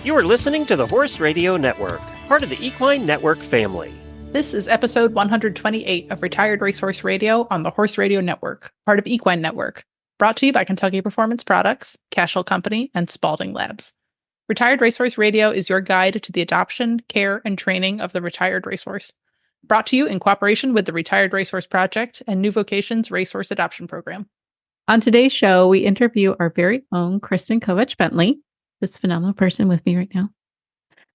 You are listening to the Horse Radio Network, part of the Equine Network family. This is episode 128 of Retired Racehorse Radio on the Horse Radio Network, part of Equine Network, brought to you by Kentucky Performance Products, Cashel Company, and Spalding Labs. Retired Racehorse Radio is your guide to the adoption, care, and training of the retired racehorse. Brought to you in cooperation with the Retired Racehorse Project and New Vocations Racehorse Adoption Program. On today's show, we interview our very own Kristen Kovatch Bentley, this phenomenal person with me right now,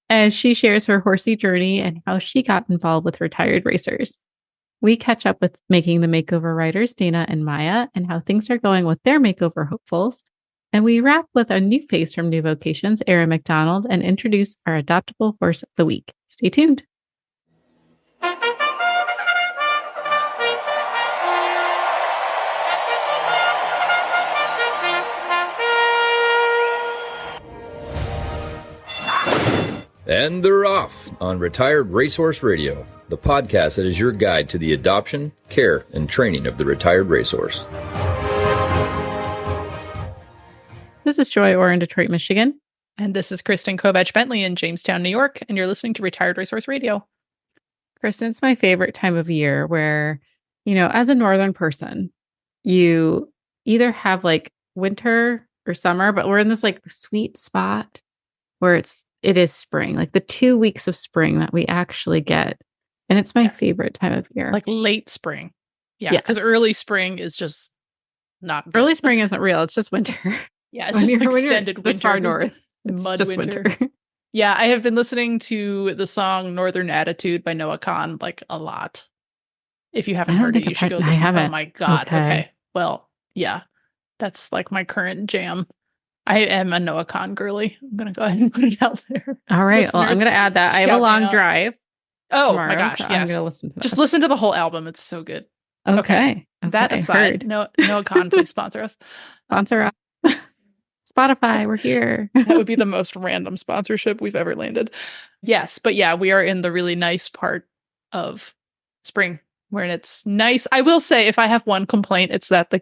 as she shares her horsey journey and how she got involved with retired racers. We catch up with Making the Makeover writers Dana and Maya and how things are going with their makeover hopefuls. And we wrap with a new face from New Vocations, Erin MacDonald, and introduce our adoptable horse of the week. Stay tuned. And they're off on Retired Racehorse Radio, the podcast that is your guide to the adoption, care, and training of the retired racehorse. This is Joy Orr in Detroit, Michigan. And this is Kristen Kovatch Bentley in Jamestown, New York, and you're listening to Retired Racehorse Radio. Kristen, it's my favorite time of year where, as a northern person, you either have like winter or summer, but we're in this like sweet spot where it is spring, like the 2 weeks of spring that we actually get. And it's my favorite time of year. Like late spring. Yeah, because early spring is just not good. Early spring isn't real. It's just winter. Yeah, it's just extended winter. This far north. It's mud just winter. Yeah, I have been listening to the song Northern Attitude by Noah Kahn like a lot. If you haven't heard it, you should go listen. Oh my God. Okay. Well, yeah, that's like my current jam. I am a Noah Kahn girly. I'm going to go ahead and put it out there. All right. Well, I'm going to add that. I have a long drive. Oh tomorrow, my gosh. So yes. I'm going to listen to that. Just listen to the whole album. It's so good. Okay. That aside, Noah Kahn, please sponsor us. Sponsor us. Spotify, we're here. That would be the most random sponsorship we've ever landed. Yes. But yeah, we are in the really nice part of spring where it's nice. I will say, if I have one complaint, it's that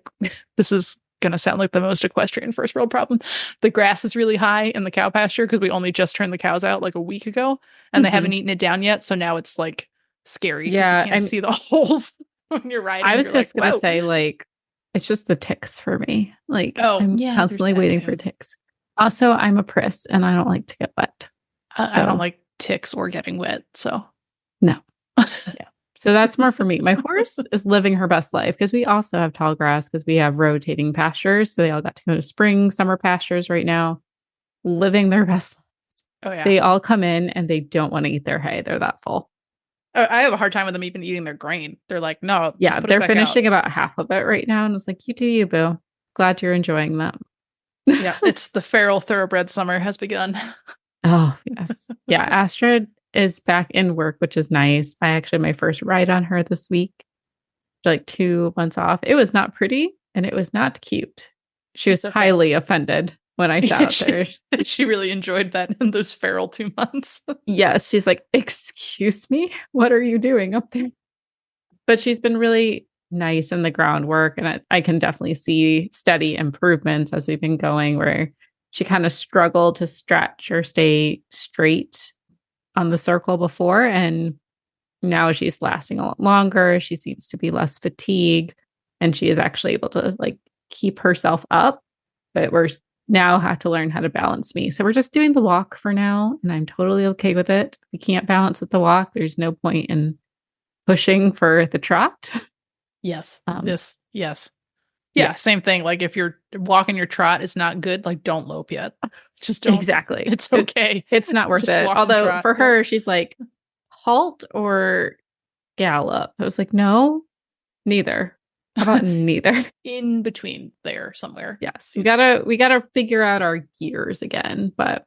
this is going to sound like the most equestrian first world problem. The grass is really high in the cow pasture because we only just turned the cows out like a week ago and they haven't eaten it down yet. So now it's like scary. Yeah. You can't see the holes when you're riding. I was just going to say, like, it's just the ticks for me. Like, I'm constantly waiting for ticks. Also, I'm a priss and I don't like to get wet. I don't like ticks or getting wet. So no. Yeah. So that's more for me. My horse is living her best life because we also have tall grass because we have rotating pastures. So they all got to go to spring, summer pastures right now, living their best lives. Oh, yeah. They all come in and they don't want to eat their hay. They're that full. I have a hard time with them even eating their grain. They're like, no. Yeah, they're finishing about half of it right now. And it's like, you do you, boo. Glad you're enjoying them. Yeah, it's the feral thoroughbred summer has begun. Oh, yes. Yeah, Astrid is back in work, which is nice. I actually had my first ride on her this week, like 2 months off. It was not pretty and it was not cute. She was highly offended when I sat up there. She really enjoyed that in those feral 2 months. Yes, she's like, excuse me, what are you doing up there? But she's been really nice in the groundwork, and I can definitely see steady improvements as we've been going, where she kind of struggled to stretch or stay straight on the circle before, and now she's lasting a lot longer. She seems to be less fatigued, and she is actually able to like keep herself up, but we're now have to learn how to balance me. So we're just doing the walk for now, and I'm totally okay with it. We can't balance at the walk. There's no point in pushing for the trot. Yes. Yes. Yeah, same thing. Like if you're walking your trot is not good, like don't lope yet. Just don't. Exactly. It's okay. It's not worth it. Although for her, she's like, halt or gallop. I was like, no, neither. How about neither? In between there somewhere. Yes. We gotta figure out our gears again. But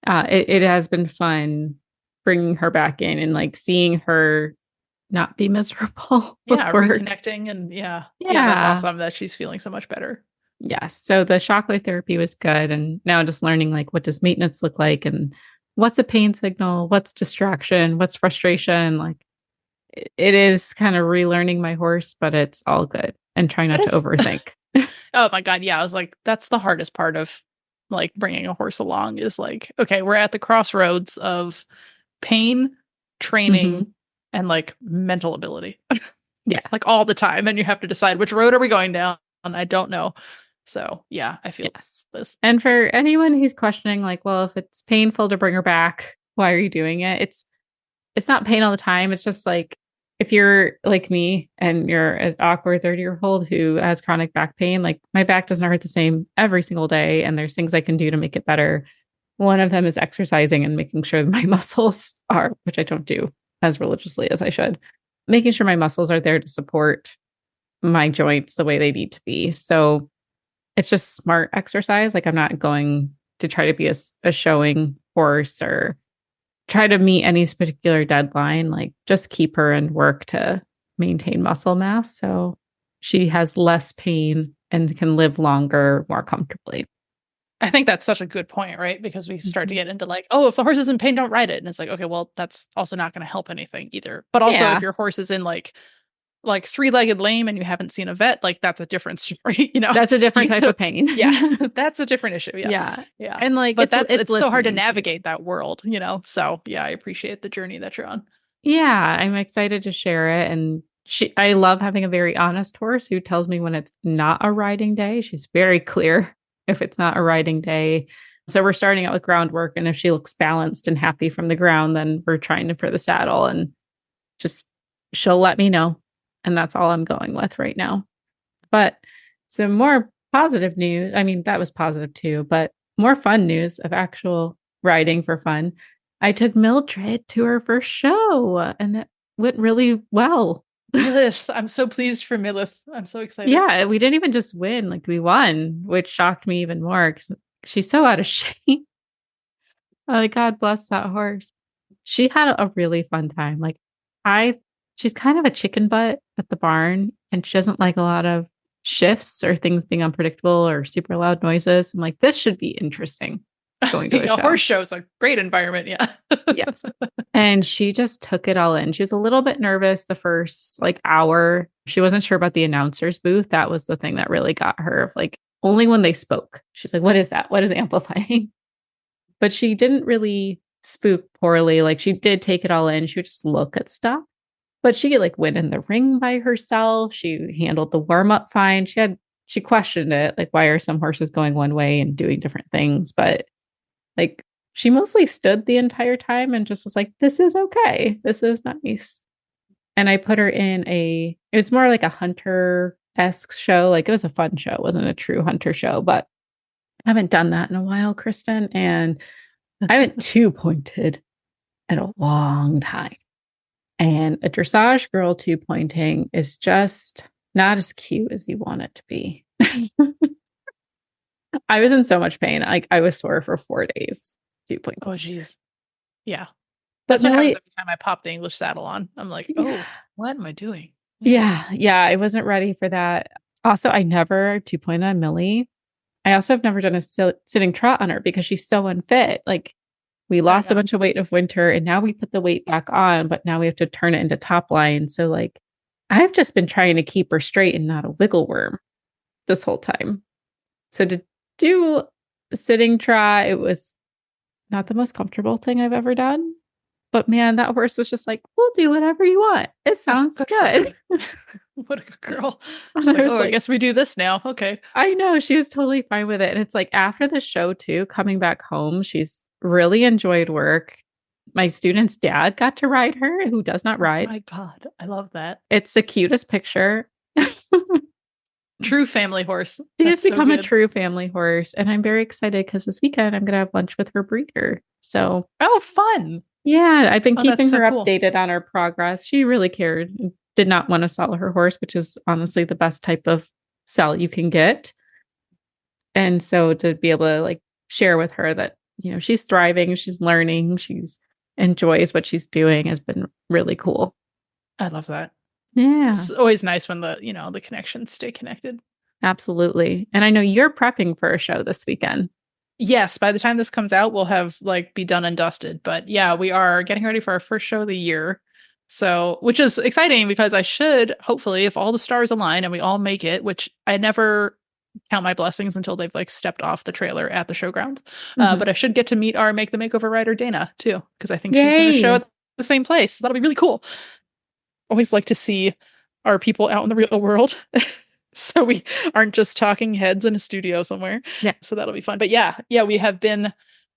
it has been fun bringing her back in and like seeing her not be miserable. Yeah, reconnecting and yeah, that's awesome that she's feeling so much better. Yes. So the shockwave therapy was good. And now just learning like what does maintenance look like and what's a pain signal, what's distraction, what's frustration. Like it is kind of relearning my horse, but it's all good and trying not to overthink. Oh my God. Yeah. I was like, that's the hardest part of like bringing a horse along is like, okay, we're at the crossroads of pain, training, and like mental ability. Yeah. Like all the time. And you have to decide which road are we going down? I don't know. So yeah, I feel this. And for anyone who's questioning, like, well, if it's painful to bring her back, why are you doing it? It's not pain all the time. It's just like, if you're like me and you're an awkward 30-year-old who has chronic back pain, like my back doesn't hurt the same every single day. And there's things I can do to make it better. One of them is exercising and making sure that my muscles are, which I don't do as religiously as I should, making sure my muscles are there to support my joints the way they need to be. So it's just smart exercise. Like I'm not going to try to be a showing horse or try to meet any particular deadline, like just keep her and work to maintain muscle mass so she has less pain and can live longer, more comfortably. I think that's such a good point, right? Because we start to get into like, oh, if the horse is in pain, don't ride it. And it's like, okay, well, that's also not going to help anything either. But also if your horse is in like three-legged lame and you haven't seen a vet, like that's a different story, you know? That's a different type of pain. Yeah. That's a different issue. Yeah. And like, but it's so hard to navigate that world, you know? So yeah, I appreciate the journey that you're on. Yeah. I'm excited to share it. And I love having a very honest horse who tells me when it's not a riding day. She's very clear if it's not a riding day. So we're starting out with groundwork. And if she looks balanced and happy from the ground, then we're trying for the saddle, and just, she'll let me know. And that's all I'm going with right now. But some more positive news. I mean, that was positive too, but more fun news of actual riding for fun. I took Mildred to her first show and it went really well. Milith, I'm so pleased for Milith. I'm so excited. Yeah, we didn't even just win, like we won, which shocked me even more because she's so out of shape. Like, God bless that horse. She had a really fun time. Like she's kind of a chicken butt at the barn, and she doesn't like a lot of shifts or things being unpredictable or super loud noises. I'm like, this should be interesting. Going to a show. Horse show's a great environment. Yeah. Yes. And she just took it all in. She was a little bit nervous the first like hour. She wasn't sure about the announcer's booth. That was the thing that really got her, of like, only when they spoke. She's like, what is that? What is amplifying? But she didn't really spook poorly. Like she did take it all in. She would just look at stuff. But she like went in the ring by herself. She handled the warm up fine. She questioned it. Like, why are some horses going one way and doing different things? But like, she mostly stood the entire time and just was like, this is okay. This is nice. And I put her in it was more like a hunter-esque show. Like it was a fun show. It wasn't a true hunter show, but I haven't done that in a while, Kristen. And I haven't two-pointed in a long time. And a dressage girl two-pointing is just not as cute as you want it to be. I was in so much pain. Like I was sore for 4 days. Two-pointing. Oh, geez. Yeah. That's what happens every time I pop the English saddle on. I'm like, oh, what am I doing? Yeah. I wasn't ready for that. Also, I never two-pointed on Millie. I also have never done a sitting trot on her because she's so unfit. Like we lost a bunch of weight of winter and now we put the weight back on, but now we have to turn it into top line. So like I've just been trying to keep her straight and not a wiggle worm this whole time. So to do a sitting trot, it was not the most comfortable thing I've ever done. But man, that horse was just like, we'll do whatever you want. It sounds good. What a good girl. She's like, I guess we do this now. Okay. I know. She was totally fine with it. And it's like after the show too, coming back home, she's really enjoyed work. My student's dad got to ride her, who does not ride. Oh my God. I love that. It's the cutest picture. True family horse. She has become a true family horse. And I'm very excited because this weekend I'm going to have lunch with her breeder. So. Oh, fun. Yeah. I've been keeping her updated on her progress. She really cared and did not want to sell her horse, which is honestly the best type of sell you can get. And so to be able to like share with her that, you know, she's thriving, she's learning, she's enjoys what she's doing has been really cool. I love that. Yeah. It's always nice when the connections stay connected. Absolutely. And I know you're prepping for a show this weekend. Yes. By the time this comes out, we'll have be done and dusted. But yeah, we are getting ready for our first show of the year. So, which is exciting because I should, hopefully, if all the stars align and we all make it, which I never count my blessings until they've like stepped off the trailer at the showgrounds. But I should get to meet our Make the Makeover rider, Dana, too, because I think she's going to show at the same place. That'll be really cool. Always like to see our people out in the real world. So we aren't just talking heads in a studio somewhere. Yeah. So that'll be fun. But yeah, we have been,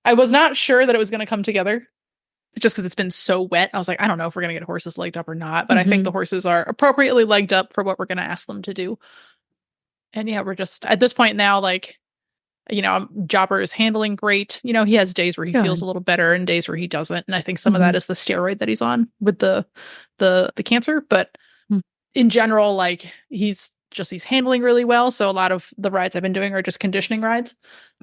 I was not sure that it was going to come together just because it's been so wet. I was like, I don't know if we're going to get horses legged up or not, but I think the horses are appropriately legged up for what we're going to ask them to do. And yeah, we're just at this point now, like, you know, Jobber is handling great. You know, he has days where he feels a little better and days where he doesn't. And I think some of that is the steroid that he's on with the cancer. But in general, like he's handling really well. So a lot of the rides I've been doing are just conditioning rides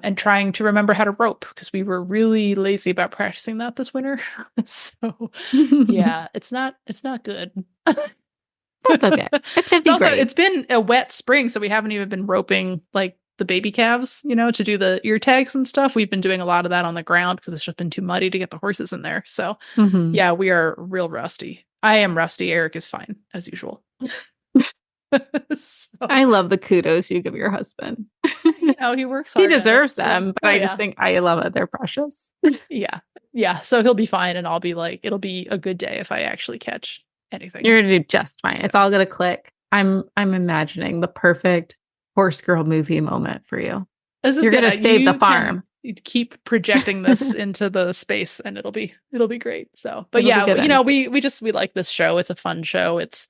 and trying to remember how to rope because we were really lazy about practicing that this winter. So yeah, it's not good. That's okay. It's going to be great. It's been a wet spring, so we haven't even been roping like the baby calves, you know, to do the ear tags and stuff. We've been doing a lot of that on the ground because it's just been too muddy to get the horses in there. So yeah, we are real rusty. I am rusty. Eric is fine as usual. So, I love the kudos you give your husband. You know, he works hard. He deserves them, but I just think I love it. They're precious. Yeah. So he'll be fine, and I'll be like, it'll be a good day if I actually catch anything. You're gonna do just fine. It's all gonna click. I'm imagining the perfect horse girl movie moment for you. You're gonna save the farm. Keep projecting this into the space, and it'll be great. So, but yeah, you know, we like this show. It's a fun show. It's,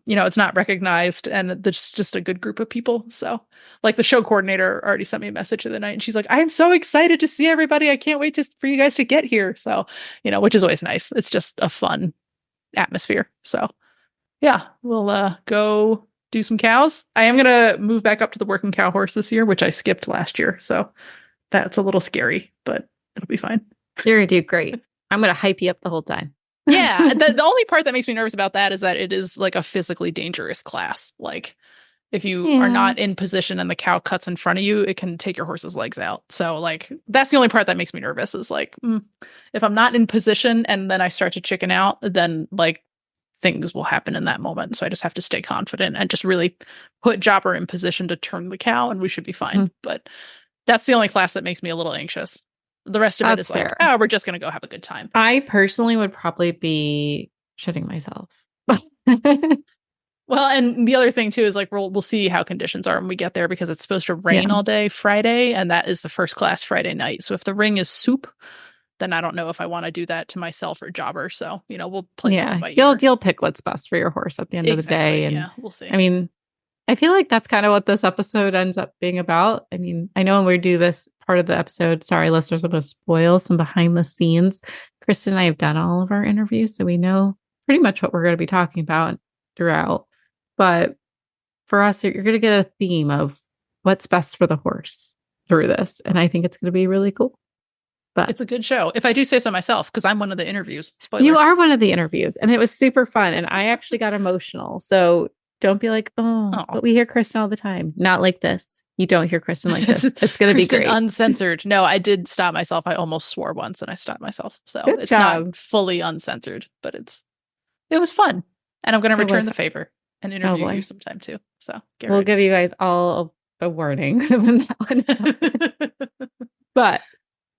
you know, it's not recognized, and it's just a good group of people. So, like the show coordinator already sent me a message the other night, and she's like, "I am so excited to see everybody. I can't wait for you guys to get here." So, you know, which is always nice. It's just a fun atmosphere. So, yeah, we'll go do some cows. I am gonna move back up to the working cow horse this year, which I skipped last year. So that's a little scary, but it'll be fine. You're gonna do great. I'm gonna hype you up the whole time. Yeah. The only part that makes me nervous about that is that it is like a physically dangerous class. Like if you are not in position and the cow cuts in front of you, it can take your horse's legs out. So like, that's the only part that makes me nervous is like, if I'm not in position and then I start to chicken out, then like things will happen in that moment. So I just have to stay confident and just really put Jobber in position to turn the cow, and we should be fine. But that's the only class that makes me a little anxious. The rest of it is fair. Like, oh, we're just going to go have a good time. I personally would probably be shitting myself. Well, and the other thing too is like we'll see how conditions are when we get there, because it's supposed to rain all day Friday, and that is the first class Friday night. So if the ring is soup, then I don't know if I want to do that to myself or Jobber. So, you know, we'll play. You'll pick what's best for your horse at the end of the day. And we'll see. I mean, I feel like that's kind of what this episode ends up being about. I mean, I know when we do this part of the episode, sorry, listeners, I'm going to spoil some behind the scenes. Kristen and I have done all of our interviews, so we know pretty much what we're going to be talking about throughout. But for us, you're going to get a theme of what's best for the horse through this. And I think it's going to be really cool. But it's a good show, if I do say so myself, because I'm one of the interviews. Spoiler. You are one of the interviews, and it was super fun. And I actually got emotional. So don't be like, but we hear Kristen all the time. Not like this. You don't hear Kristen like this. It's going to be great. Uncensored. No, I did stop myself. I almost swore once, and I stopped myself. So Good it's job. Not fully uncensored, but it was fun. And I'm going to return the favor and interview you sometime too. So we'll give you guys all a warning when that one. But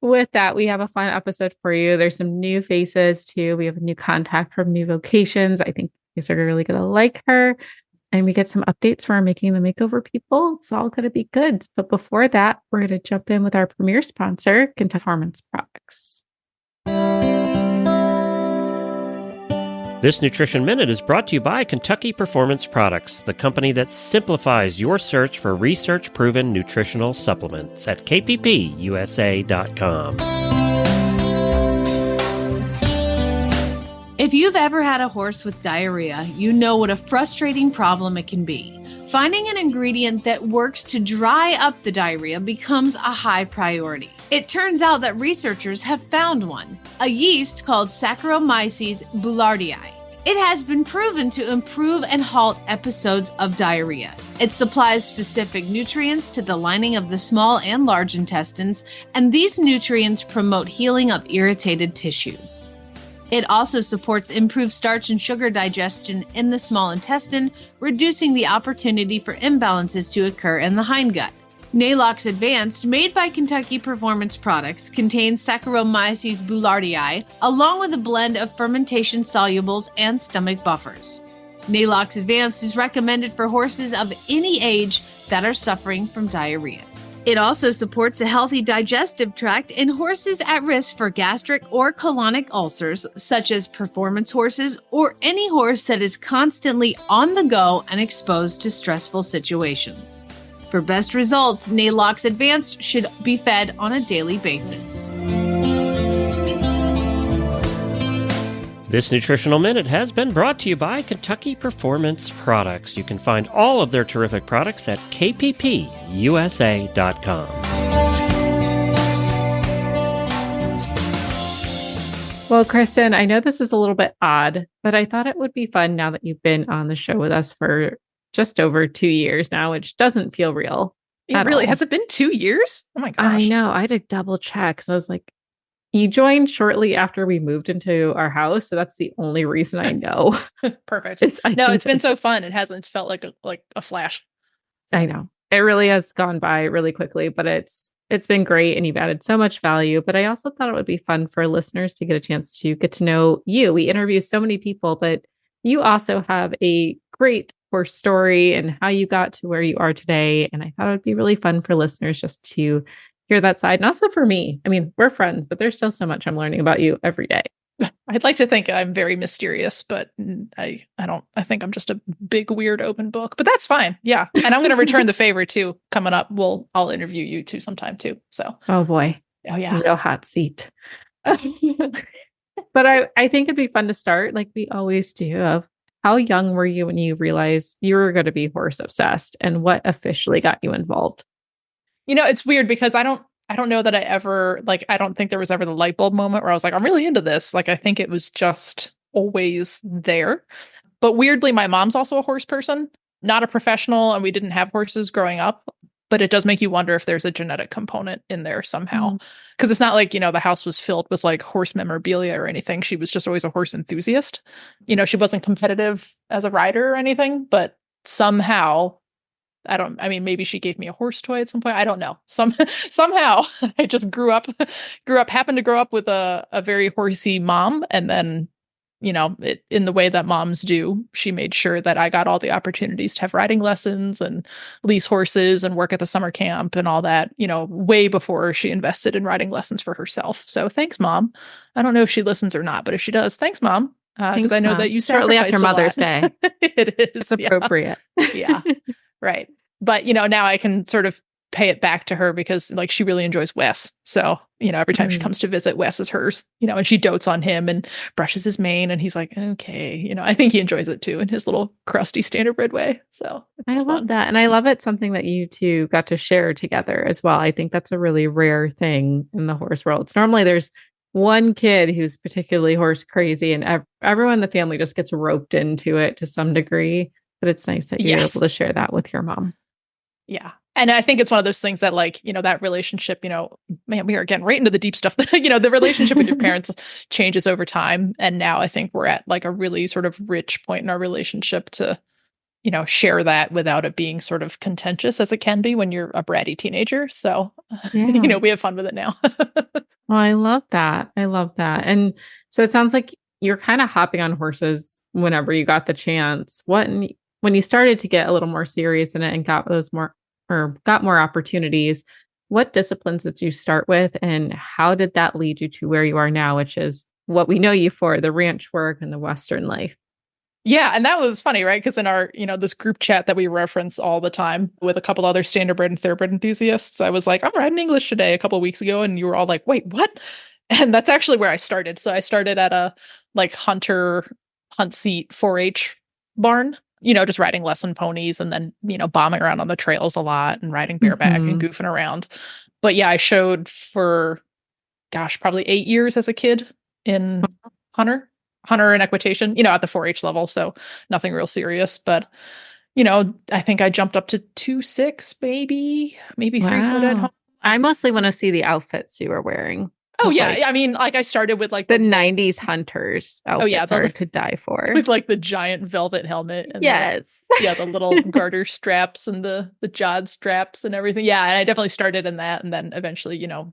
with that, we have a fun episode for you. There's some new faces too. We have a new contact from New Vocations. I think you guys are really going to like her. And we get some updates for our Making the Makeover people. It's all going to be good. But before that, we're going to jump in with our premier sponsor, Kentucky Performance Products. This Nutrition Minute is brought to you by Kentucky Performance Products, the company that simplifies your search for research-proven nutritional supplements at kppusa.com. If you've ever had a horse with diarrhea, you know what a frustrating problem it can be. Finding an ingredient that works to dry up the diarrhea becomes a high priority. It turns out that researchers have found one, a yeast called Saccharomyces boulardii. It has been proven to improve and halt episodes of diarrhea. It supplies specific nutrients to the lining of the small and large intestines, and these nutrients promote healing of irritated tissues. It also supports improved starch and sugar digestion in the small intestine, reducing the opportunity for imbalances to occur in the hindgut. Nalox Advanced, made by Kentucky Performance Products, contains Saccharomyces boulardii, along with a blend of fermentation solubles and stomach buffers. Nalox Advanced is recommended for horses of any age that are suffering from diarrhea. It also supports a healthy digestive tract in horses at risk for gastric or colonic ulcers, such as performance horses or any horse that is constantly on the go and exposed to stressful situations. For best results, Nalox Advanced should be fed on a daily basis. This Nutritional Minute has been brought to you by Kentucky Performance Products. You can find all of their terrific products at kppusa.com. Well, Kristen, I know this is a little bit odd, but I thought it would be fun now that you've been on the show with us for just over 2 years now, which doesn't feel real. It really has it been 2 years? Oh my gosh. I know. I had to double check. So I was like, you joined shortly after we moved into our house. So that's the only reason I know. Perfect. It's been so fun. It's felt like a flash. I know. It really has gone by really quickly, but it's been great and you've added so much value. But I also thought it would be fun for listeners to get a chance to get to know you. We interview so many people, but you also have a great horse story and how you got to where you are today. And I thought it would be really fun for listeners just to hear that side. And also for me, I mean, we're friends, but there's still so much I'm learning about you every day. I'd like to think I'm very mysterious, but I don't. I think I'm just a big, weird open book, but that's fine. Yeah. And I'm going to return the favor too. Coming up, I'll interview you too sometime too. So, oh boy. Oh yeah. Real hot seat. But I think it'd be fun to start like we always do of how young were you when you realized you were going to be horse obsessed and what officially got you involved? It's weird because I don't know that I ever, I don't think there was ever the light bulb moment where I was like, I'm really into this. I think it was just always there. But weirdly, my mom's also a horse person, not a professional, and we didn't have horses growing up. But it does make you wonder if there's a genetic component in there somehow. Because it's not like, the house was filled with horse memorabilia or anything. She was just always a horse enthusiast. She wasn't competitive as a rider or anything, but somehow, maybe she gave me a horse toy at some point. I don't know. Somehow I just happened to grow up with a very horsey mom. And then, in the way that moms do, she made sure that I got all the opportunities to have riding lessons and lease horses and work at the summer camp and all that, way before she invested in riding lessons for herself. So thanks, Mom. I don't know if she listens or not, but if she does, thanks, Mom. Because I know that you shortly after Mother's Day. It is. It's appropriate. Yeah. Right. But, now I can sort of pay it back to her because she really enjoys Wes. So, every time she comes to visit, Wes is hers, and she dotes on him and brushes his mane. And he's like, okay, I think he enjoys it too in his little crusty standardbred way. So I love that. And I love it. Something that you two got to share together as well. I think that's a really rare thing in the horse world. It's normally there's one kid who's particularly horse crazy and everyone in the family just gets roped into it to some degree. But it's nice that you're able to share that with your mom. Yeah. And I think it's one of those things that that relationship, man, we are getting right into the deep stuff. The relationship with your parents changes over time. And now I think we're at a really sort of rich point in our relationship to, share that without it being sort of contentious as it can be when you're a bratty teenager. So, we have fun with it now. Well, I love that. And so it sounds like you're kind of hopping on horses whenever you got the chance. When you started to get a little more serious in it and got more opportunities, what disciplines did you start with and how did that lead you to where you are now, which is what we know you for, the ranch work and the Western life? Yeah. And that was funny, right? Because in our, this group chat that we reference all the time with a couple other standardbred and thoroughbred enthusiasts, I was like, I'm riding English today a couple of weeks ago. And you were all like, wait, what? And that's actually where I started. So I started at a hunter hunt seat 4-H barn, just riding lesson ponies and then, bombing around on the trails a lot and riding bareback and goofing around. But yeah, I showed for, probably 8 years as a kid in hunter and equitation, at the 4-H level. So nothing real serious, but, I think I jumped up to 2.6, maybe 3 foot at home. I mostly want to see the outfits you were wearing. Oh yeah, I mean, like I started with like the 90s hunters outfits are to die for. With like the giant velvet helmet and the little garter straps and the jod straps and everything. Yeah, and I definitely started in that, and then eventually, you know,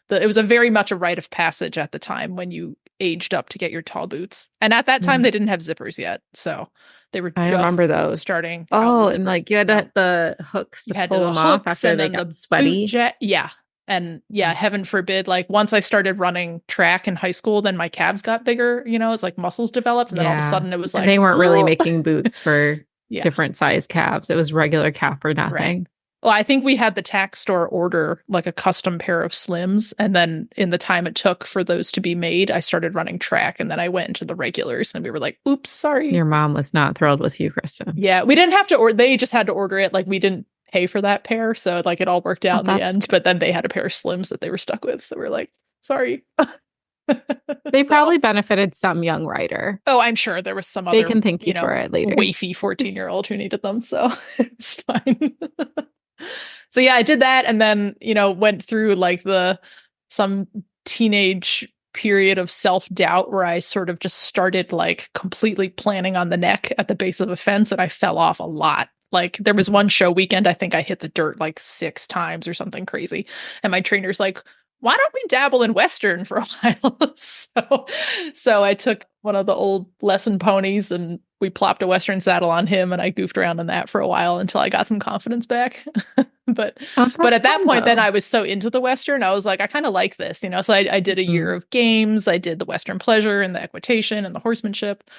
it was a very much a rite of passage at the time when you aged up to get your tall boots. And at that time they didn't have zippers yet, so they were I remember those starting. Oh, and like you had the hooks to pull them off after they got sweaty. And heaven forbid, like once I started running track in high school, then my calves got bigger, you know, as like muscles developed. And then all of a sudden it was like, and they weren't really making boots for different size calves. It was regular calf or nothing. Right. Well, I think we had the tack store order like a custom pair of Slims. And then in the time it took for those to be made, I started running track. And then I went into the regulars and we were like, oops, sorry. Your mom was not thrilled with you, Kristen. Yeah, we didn't have to, or they just had to order it. Like we didn't pay for that pair, so like it all worked out in the end. Good. But then they had a pair of Slims that they were stuck with, so we're like, sorry. They probably benefited some young rider. Oh, I'm sure there was some other, they can thank you for it later, wafy 14-year-old who needed them, so it was fine. So yeah, I did that, and then went through like some teenage period of self-doubt where I sort of just started like completely planning on the neck at the base of a fence, and I fell off a lot. Like there was one show weekend, I think I hit the dirt like 6 times or something crazy. And my trainer's like, why don't we dabble in Western for a while? So I took one of the old lesson ponies and we plopped a Western saddle on him, and I goofed around in that for a while until I got some confidence back. But at that point, then I was so into the Western, I was like, I kind of like this, So I did a year of games. I did the Western pleasure and the equitation and the horsemanship.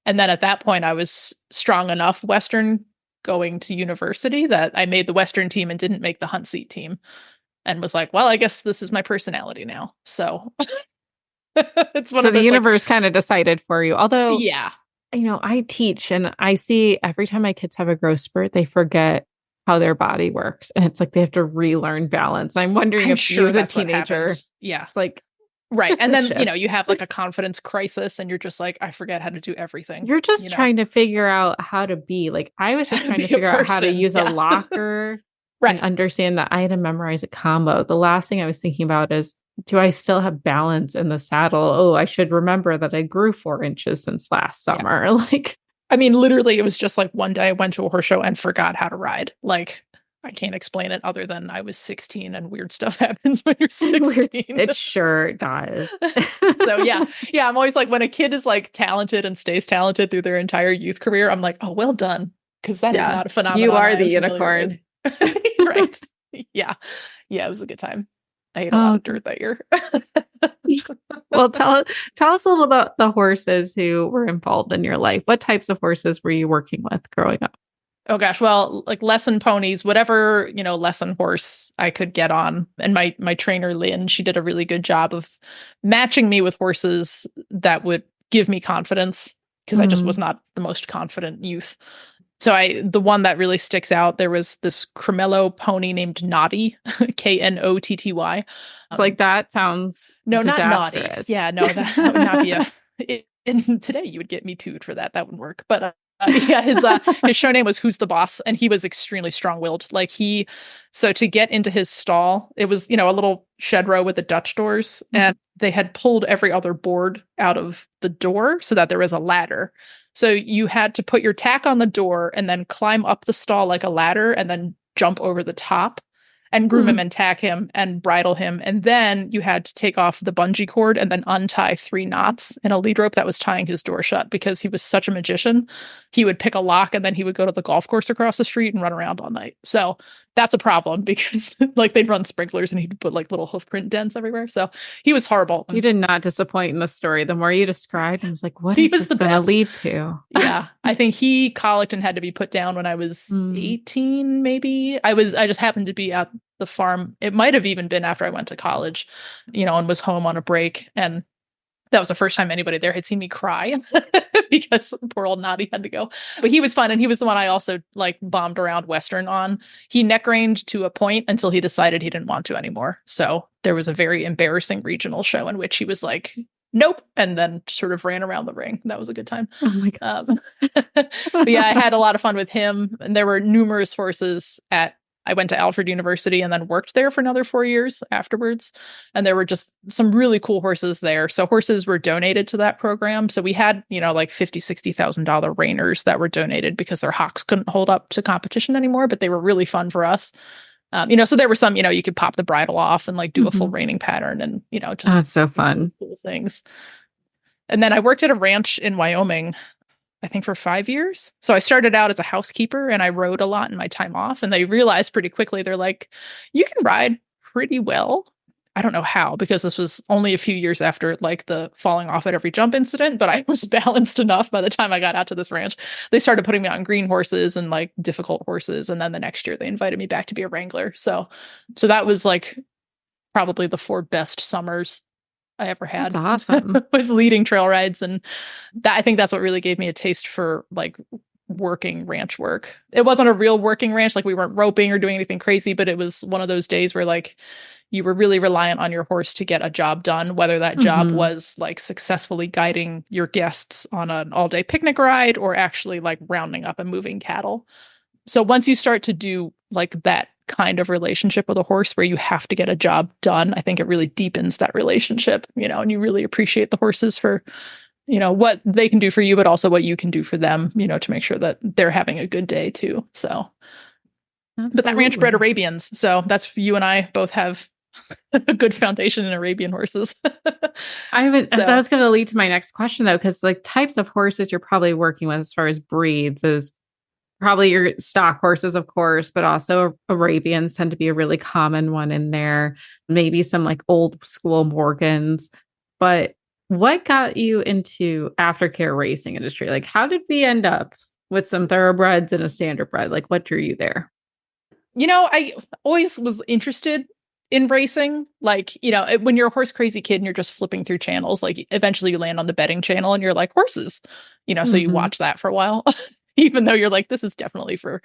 And then at that point, I was strong enough Western going to university that I made the Western team and didn't make the hunt seat team, and was like, well, I guess this is my personality now. So it's one of those, the universe kind of decided for you. Although, yeah, I teach and I see every time my kids have a growth spurt, they forget how their body works. And it's like they have to relearn balance. I'm wondering if you as a teenager, it's like, right. And then, you have like a confidence crisis and you're just like, I forget how to do everything. You're just trying to figure out how to be like, I was just trying to figure out how to use a locker and understand that I had to memorize a combo. The last thing I was thinking about is, do I still have balance in the saddle? Oh, I should remember that I grew 4 inches since last summer. Yeah. Like, I mean, literally it was just like one day I went to a horse show and forgot how to ride. Like, I can't explain it other than I was 16 and weird stuff happens when you're 16. It sure does. So yeah, I'm always like, when a kid is like talented and stays talented through their entire youth career, I'm like, oh, well done. Because that is not a phenomenon. You are the unicorn. Right. Yeah. It was a good time. I ate a lot of dirt that year. Well, tell us a little about the horses who were involved in your life. What types of horses were you working with growing up? Oh gosh, well, like lesson ponies, whatever, lesson horse I could get on. And my trainer, Lynn, she did a really good job of matching me with horses that would give me confidence, because I just was not the most confident youth. So the one that really sticks out, there was this Cremello pony named Naughty, Knotty. It's like, that sounds no, disastrous. Not Naughty. Yeah, no, that would not be and today you would get me tooed for that. That wouldn't work. But his show name was Who's the Boss, and he was extremely strong-willed. Like so to get into his stall, it was, a little shed row with the Dutch doors, and they had pulled every other board out of the door so that there was a ladder. So you had to put your tack on the door and then climb up the stall like a ladder and then jump over the top and groom him and tack him and bridle him. And then you had to take off the bungee cord and then untie 3 knots in a lead rope that was tying his door shut, because he was such a magician. He would pick a lock and then he would go to the golf course across the street and run around all night. So that's a problem, because like they'd run sprinklers and he'd put like little hoof print dents everywhere. So he was horrible. You did not disappoint in the story. The more you described, I was like, what is this going to lead to? Yeah. I think he colicked and had to be put down when I was 18, maybe. I just happened to be at the farm. It might have even been after I went to college, and was home on a break. And that was the first time anybody there had seen me cry because poor old Naughty had to go. But he was fun. And he was the one I also like bombed around Western on. He neck reined to a point until he decided he didn't want to anymore. So there was a very embarrassing regional show in which he was like, nope. And then sort of ran around the ring. That was a good time. Oh my God. But yeah, I had a lot of fun with him. And there were numerous horses at I went to Alfred University and then worked there for another 4 years afterwards. And there were just some really cool horses there. So horses were donated to that program. So we had, like $50,000, $60,000 reiners that were donated because their hocks couldn't hold up to competition anymore, but they were really fun for us. So there were some, you could pop the bridle off and like do a full reining pattern and, just that's so fun. Cool things. And then I worked at a ranch in Wyoming, I think for 5 years. So I started out as a housekeeper and I rode a lot in my time off. And they realized pretty quickly, they're like, you can ride pretty well. I don't know how, because this was only a few years after like the falling off at every jump incident, but I was balanced enough by the time I got out to this ranch. They started putting me on green horses and like difficult horses. And then the next year they invited me back to be a wrangler. So that was like probably the 4 best summers I ever had. That's awesome. Was leading trail rides. And I think that's what really gave me a taste for like working ranch work. It wasn't a real working ranch. Like we weren't roping or doing anything crazy, but it was one of those days where like you were really reliant on your horse to get a job done, whether that job was like successfully guiding your guests on an all-day picnic ride or actually like rounding up and moving cattle. So once you start to do like that kind of relationship with a horse where you have to get a job done, I think it really deepens that relationship, and you really appreciate the horses for, what they can do for you, but also what you can do for them, to make sure that they're having a good day too. So, Absolutely. But that ranch bred Arabians. So that's, you and I both have a good foundation in Arabian horses. That was going to lead to my next question though, because like types of horses you're probably working with as far as breeds is probably your stock horses, of course, but also Arabians tend to be a really common one in there. Maybe some like old school Morgans. But what got you into aftercare racing industry? Like, how did we end up with some thoroughbreds and a standardbred? Like, what drew you there? I always was interested in racing. Like, when you're a horse crazy kid and you're just flipping through channels, like eventually you land on the betting channel and you're like, horses, so you watch that for a while. Even though you're like, this is definitely for,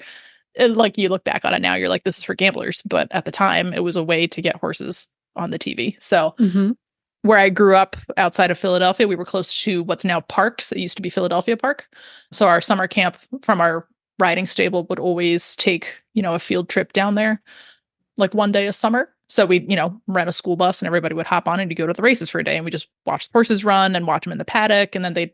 like you look back on it now, you're like, this is for gamblers. But at the time, it was a way to get horses on the TV. So where I grew up outside of Philadelphia, we were close to what's now Parks. It used to be Philadelphia Park. So our summer camp from our riding stable would always take, a field trip down there, like one day a summer. So we'd, rent a school bus and everybody would hop on and you go to the races for a day. And we just watch the horses run and watch them in the paddock. And then they,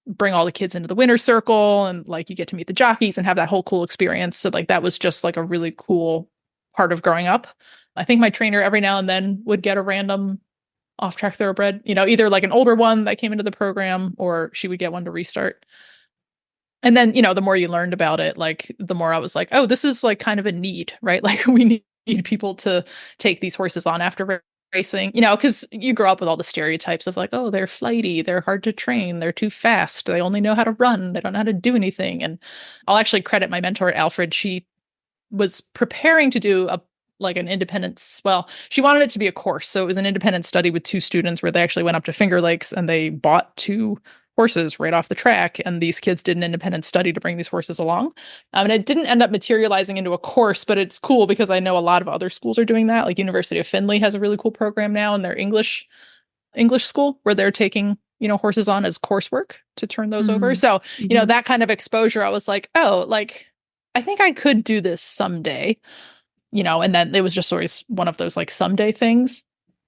bring all the kids into the winner's circle and like you get to meet the jockeys and have that whole cool experience. So like that was just like a really cool part of growing up. I think my trainer every now and then would get a random off-track thoroughbred, either like an older one that came into the program or she would get one to restart. And then, the more you learned about it, like the more I was like, oh, this is like kind of a need, right? Like we need people to take these horses on after racing, because you grow up with all the stereotypes of like, oh, they're flighty, they're hard to train, they're too fast, they only know how to run, they don't know how to do anything. And I'll actually credit my mentor at Alfred. She was preparing to do an independent, she wanted it to be a course. So it was an independent study with 2 students where they actually went up to Finger Lakes and they bought 2 horses right off the track. And these kids did an independent study to bring these horses along. And it didn't end up materializing into a course, but it's cool because I know a lot of other schools are doing that. Like University of Findlay has a really cool program now in their English school where they're taking, horses on as coursework to turn those over. So, that kind of exposure, I was like, oh, like, I think I could do this someday, and then it was just always one of those like someday things.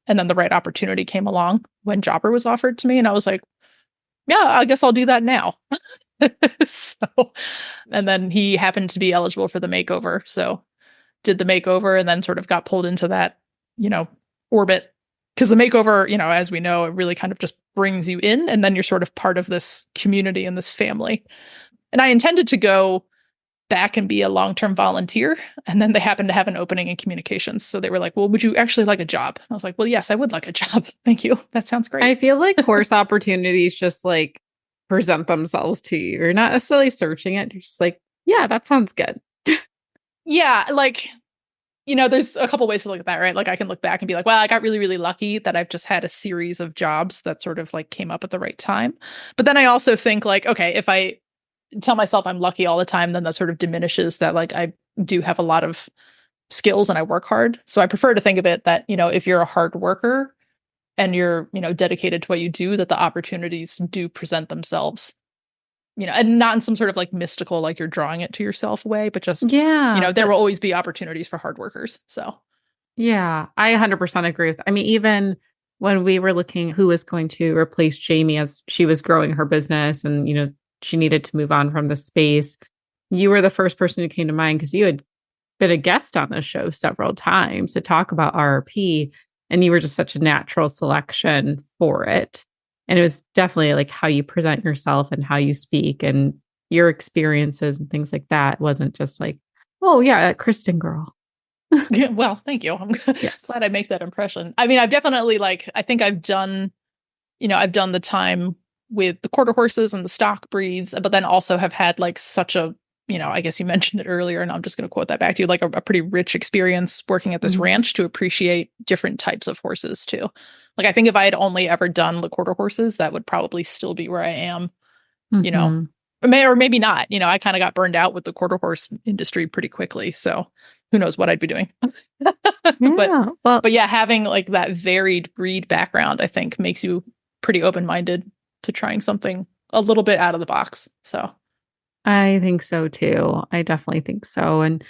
And then the right opportunity came along when Jobber was offered to me. And I was like, yeah, I guess I'll do that now. And then he happened to be eligible for the makeover. So did the makeover and then sort of got pulled into that, orbit. Because the makeover, as we know, it really kind of just brings you in and then you're sort of part of this community and this family. And I intended to go back and be a long-term volunteer. And then they happened to have an opening in communications. So they were like, well, would you actually like a job? I was like, well, yes, I would like a job. Thank you. That sounds great. I feel like course opportunities just like present themselves to you. You're not necessarily searching it. You're just like, yeah, that sounds good. Yeah. Like, there's a couple ways to look at that, right? Like I can look back and be like, well, I got really, really lucky that I've just had a series of jobs that sort of like came up at the right time. But then I also think like, okay, if I tell myself I'm lucky all the time, then that sort of diminishes that like I do have a lot of skills and I work hard. So I prefer to think of it that, if you're a hard worker and you're, dedicated to what you do, that the opportunities do present themselves. and not in some sort of like mystical, like you're drawing it to yourself way, but just, Yeah. there will always be opportunities for hard workers. So, Yeah, I 100% agree with. I mean, even when we were looking who was going to replace Jamie as she was growing her business and, she needed to move on from the space, you were the first person who came to mind because you had been a guest on the show several times to talk about RRP, and you were just such a natural selection for it. And it was definitely like how you present yourself and how you speak and your experiences and things like that. It wasn't just like, oh yeah, Kristen girl. yeah, well, thank you. I'm glad I make that impression. I mean, I've definitely I think I've done the time with the quarter horses and the stock breeds, but then also have had like such a, I guess you mentioned it earlier, and I'm just going to quote that back to you, like a pretty rich experience working at this ranch to appreciate different types of horses too. Like, I think if I had only ever done the quarter horses, that would probably still be where I am, or maybe not. I kind of got burned out with the quarter horse industry pretty quickly. So who knows what I'd be doing. But yeah, having like that varied breed background, I think makes you pretty open-minded to trying something a little bit out of the box. So I think so too. I definitely think so. And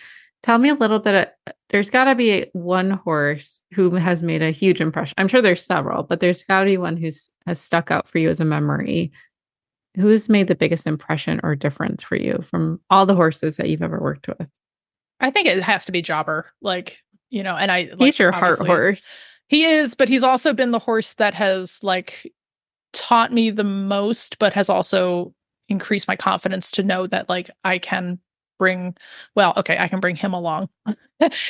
tell me a little bit, there's got to be one horse who has made a huge impression. I'm sure there's several, but there's got to be one has stuck out for you as a memory. Who's made the biggest impression or difference for you from all the horses that you've ever worked with? I think it has to be Jobber. And he's your heart horse. He is, but he's also been the horse that has taught me the most, but has also increased my confidence to know that I can bring him along.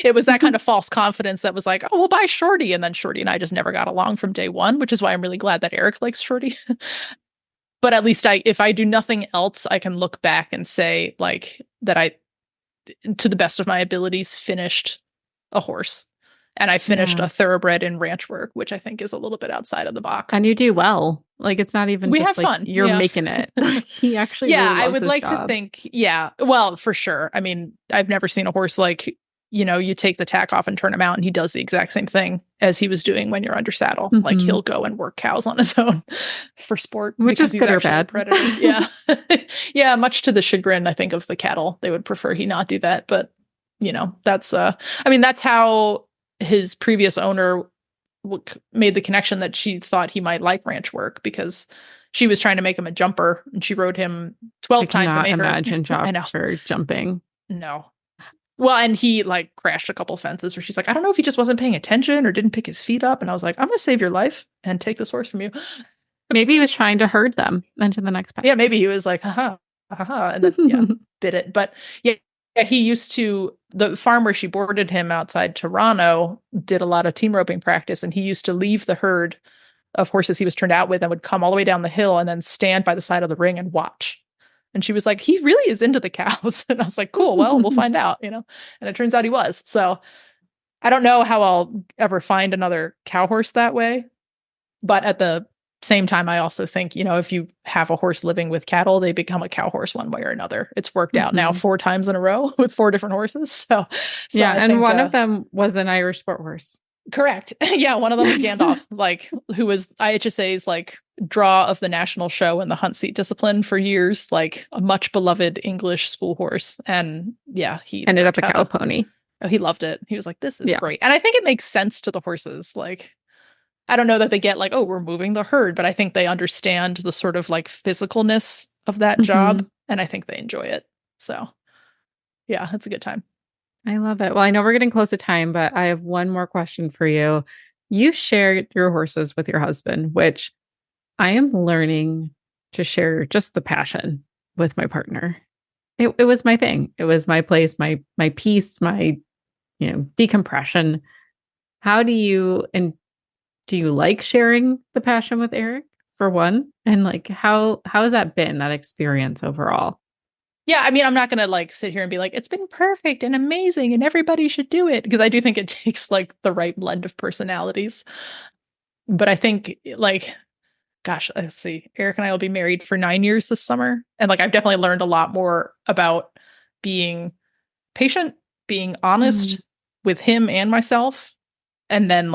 It was that kind of false confidence that was like, oh, we'll buy Shorty. And then Shorty and I just never got along from day one, which is why I'm really glad that Eric likes Shorty. But at least if I do nothing else, I can look back and say that I, to the best of my abilities, finished a horse. And I finished a thoroughbred in ranch work, which I think is a little bit outside of the box. And you do well. It's not even we just have fun. You're making it. He actually really loves I would his like job. to think, well, for sure. I mean, I've never seen a horse you take the tack off and turn him out and he does the exact same thing as he was doing when you're under saddle. Like he'll go and work cows on his own for sport. Which is good or bad. Predator. Yeah. Yeah. Much to the chagrin, I think, of the cattle. They would prefer he not do that. But, that's how his previous owner made the connection that she thought he might like ranch work because she was trying to make him a jumper and she rode him 12 times. I imagine Jobber jumping. No. Well, and he crashed a couple fences where she's like, I don't know if he just wasn't paying attention or didn't pick his feet up. And I was like, I'm going to save your life and take this horse from you. Maybe he was trying to herd them into the next pack. Yeah, maybe he was like, haha, and then bit it. But yeah, he used to, the farm where she boarded him outside Toronto did a lot of team roping practice. And he used to leave the herd of horses he was turned out with and would come all the way down the hill and then stand by the side of the ring and watch. And she was like, he really is into the cows. And I was like, cool, well, we'll find out, And it turns out he was. So I don't know how I'll ever find another cow horse that way. But at the same time, I also think, if you have a horse living with cattle, they become a cow horse one way or another. It's worked out now 4 times in a row with 4 different horses. So yeah. And one of them was an Irish sport horse. Correct. Yeah. One of them was Gandalf, who was IHSA's draw of the national show in the hunt seat discipline for years, a much beloved English school horse. And yeah, he ended up a cow pony. Oh, he loved it. He was like, this is great. And I think it makes sense to the horses. I don't know that they get we're moving the herd, but I think they understand the sort of physicalness of that job. And I think they enjoy it. So yeah, it's a good time. I love it. Well, I know we're getting close to time, but I have one more question for you. You shared your horses with your husband, which I am learning to share just the passion with my partner. It was my thing. It was my place, my peace, my decompression. How do you like sharing the passion with Eric for one? And how has that been, that experience overall? Yeah, I mean, I'm not going to sit here and be like, it's been perfect and amazing and everybody should do it. Because I do think it takes the right blend of personalities. But I think gosh, let's see, Eric and I will be married for 9 years this summer. And I've definitely learned a lot more about being patient, being honest with him and myself. And then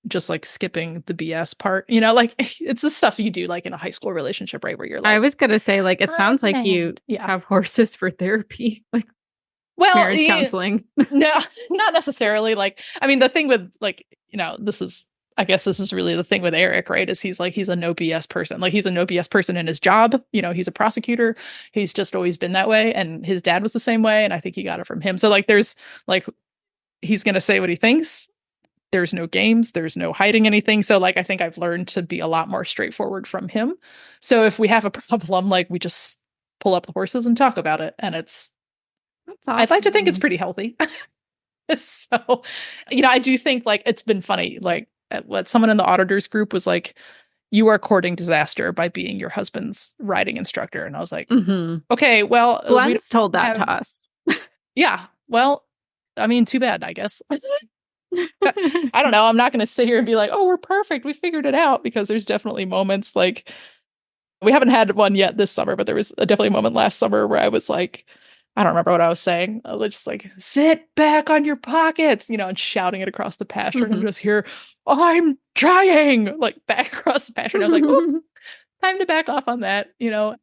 just like skipping the BS part, you know, like it's the stuff you do like in a high school relationship, right? Where you're like, I was going to say, like, it sounds like you yeah. have horses for therapy, like well, marriage counseling. No, not necessarily. Like, I mean, the thing with like, you know, I guess this is really the thing with Eric, right? Is he's a no BS person. Like he's a no BS person in his job. You know, he's a prosecutor. He's just always been that way. And his dad was the same way. And I think he got it from him. So like, there's like, he's going to say what he thinks. There's no games. There's no hiding anything. So like, I think I've learned to be a lot more straightforward from him. So if we have a problem, like we just pull up the horses and talk about it. And that's awesome. I'd like to think it's pretty healthy. So, you know, I do think like it's been funny. Like what someone in the auditors group was like, you are courting disaster by being your husband's riding instructor. And I was like, okay, well, Glenn's told that to us. Yeah. Well, I mean, too bad, I guess. I don't know. I'm not going to sit here and be like, oh, we're perfect. We figured it out, because there's definitely moments like we haven't had one yet this summer, but there was definitely a moment last summer where I was like, I don't remember what I was saying. I was just like, sit back on your pockets, you know, and shouting it across the pasture. And I just hear, I'm trying, like back across the pasture. And I was like, oh, time to back off on that. You know,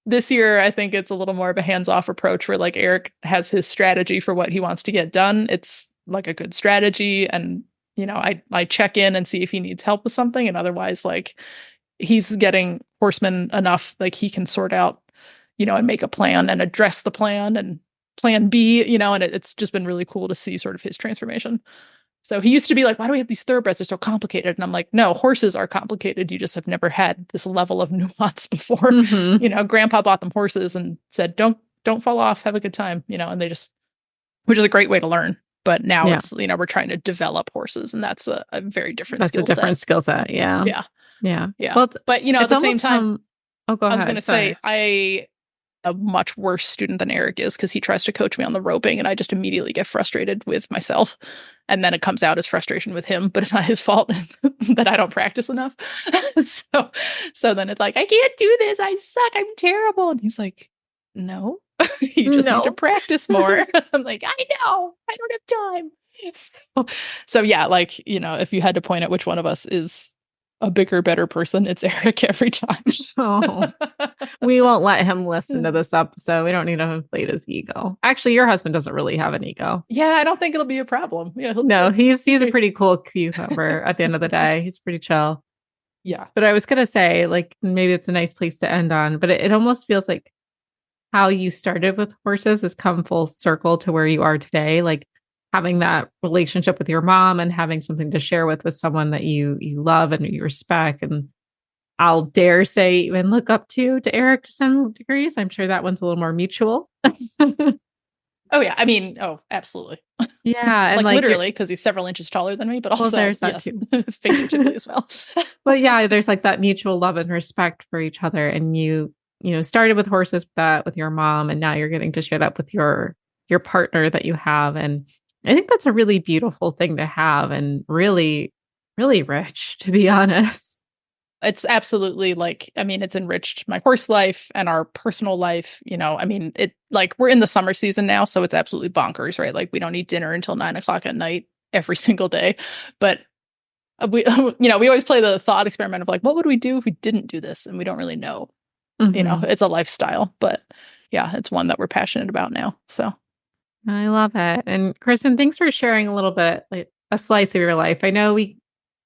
this year, I think it's a little more of a hands-off approach where like Eric has his strategy for what he wants to get done. It's like a good strategy. And, you know, I check in and see if he needs help with something. And otherwise, like he's getting horsemen enough, like he can sort out, you know, and make a plan and address the plan and plan B, you know, and it's just been really cool to see sort of his transformation. So he used to be like, why do we have these thoroughbreds? They're so complicated. And I'm like, no, horses are complicated. You just have never had this level of nuance before. You know, grandpa bought them horses and said, don't fall off, have a good time, you know, and they just, which is a great way to learn. But now it's, you know, we're trying to develop horses, and that's a very different skill set. That's a different skill set. Yeah. Well, but you know, at the same time, go ahead. I was going to say, I a much worse student than Eric is, because he tries to coach me on the roping and I just immediately get frustrated with myself. And then it comes out as frustration with him, but it's not his fault that I don't practice enough. So then it's like, I can't do this. I suck. I'm terrible. And he's like, no, you just need to practice more. I'm like, I know. I don't have time. So yeah, like, you know, if you had to point at which one of us is a bigger, better person, it's Eric every time. We won't let him listen to this episode. We don't need to inflate his ego. Actually, your husband doesn't really have an ego. Yeah, I don't think it'll be a problem. Yeah, he's a pretty cool cucumber at the end of the day. He's pretty chill. Yeah. But I was going to say, like, maybe it's a nice place to end on, but it almost feels like how you started with horses has come full circle to where you are today. Like, having that relationship with your mom and having something to share with someone that you love and you respect. And I'll dare say even look up to Eric to some degrees. I'm sure that one's a little more mutual. Oh yeah. I mean, absolutely. Yeah. And like literally, because he's several inches taller than me, but also there's that too. Figuratively as well. But yeah, there's like that mutual love and respect for each other. And you started with horses with your mom, and now you're getting to share that with your partner that you have. And I think that's a really beautiful thing to have, and really, really rich, to be honest. It's absolutely it's enriched my horse life and our personal life. You know, I mean, we're in the summer season now, so it's absolutely bonkers, right? Like we don't eat dinner until 9:00 at night every single day. But we always play the thought experiment of like, what would we do if we didn't do this? And we don't really know. You know, it's a lifestyle, but yeah, it's one that we're passionate about now. So. I love it. And Kristen, thanks for sharing a little bit, like a slice of your life. I know we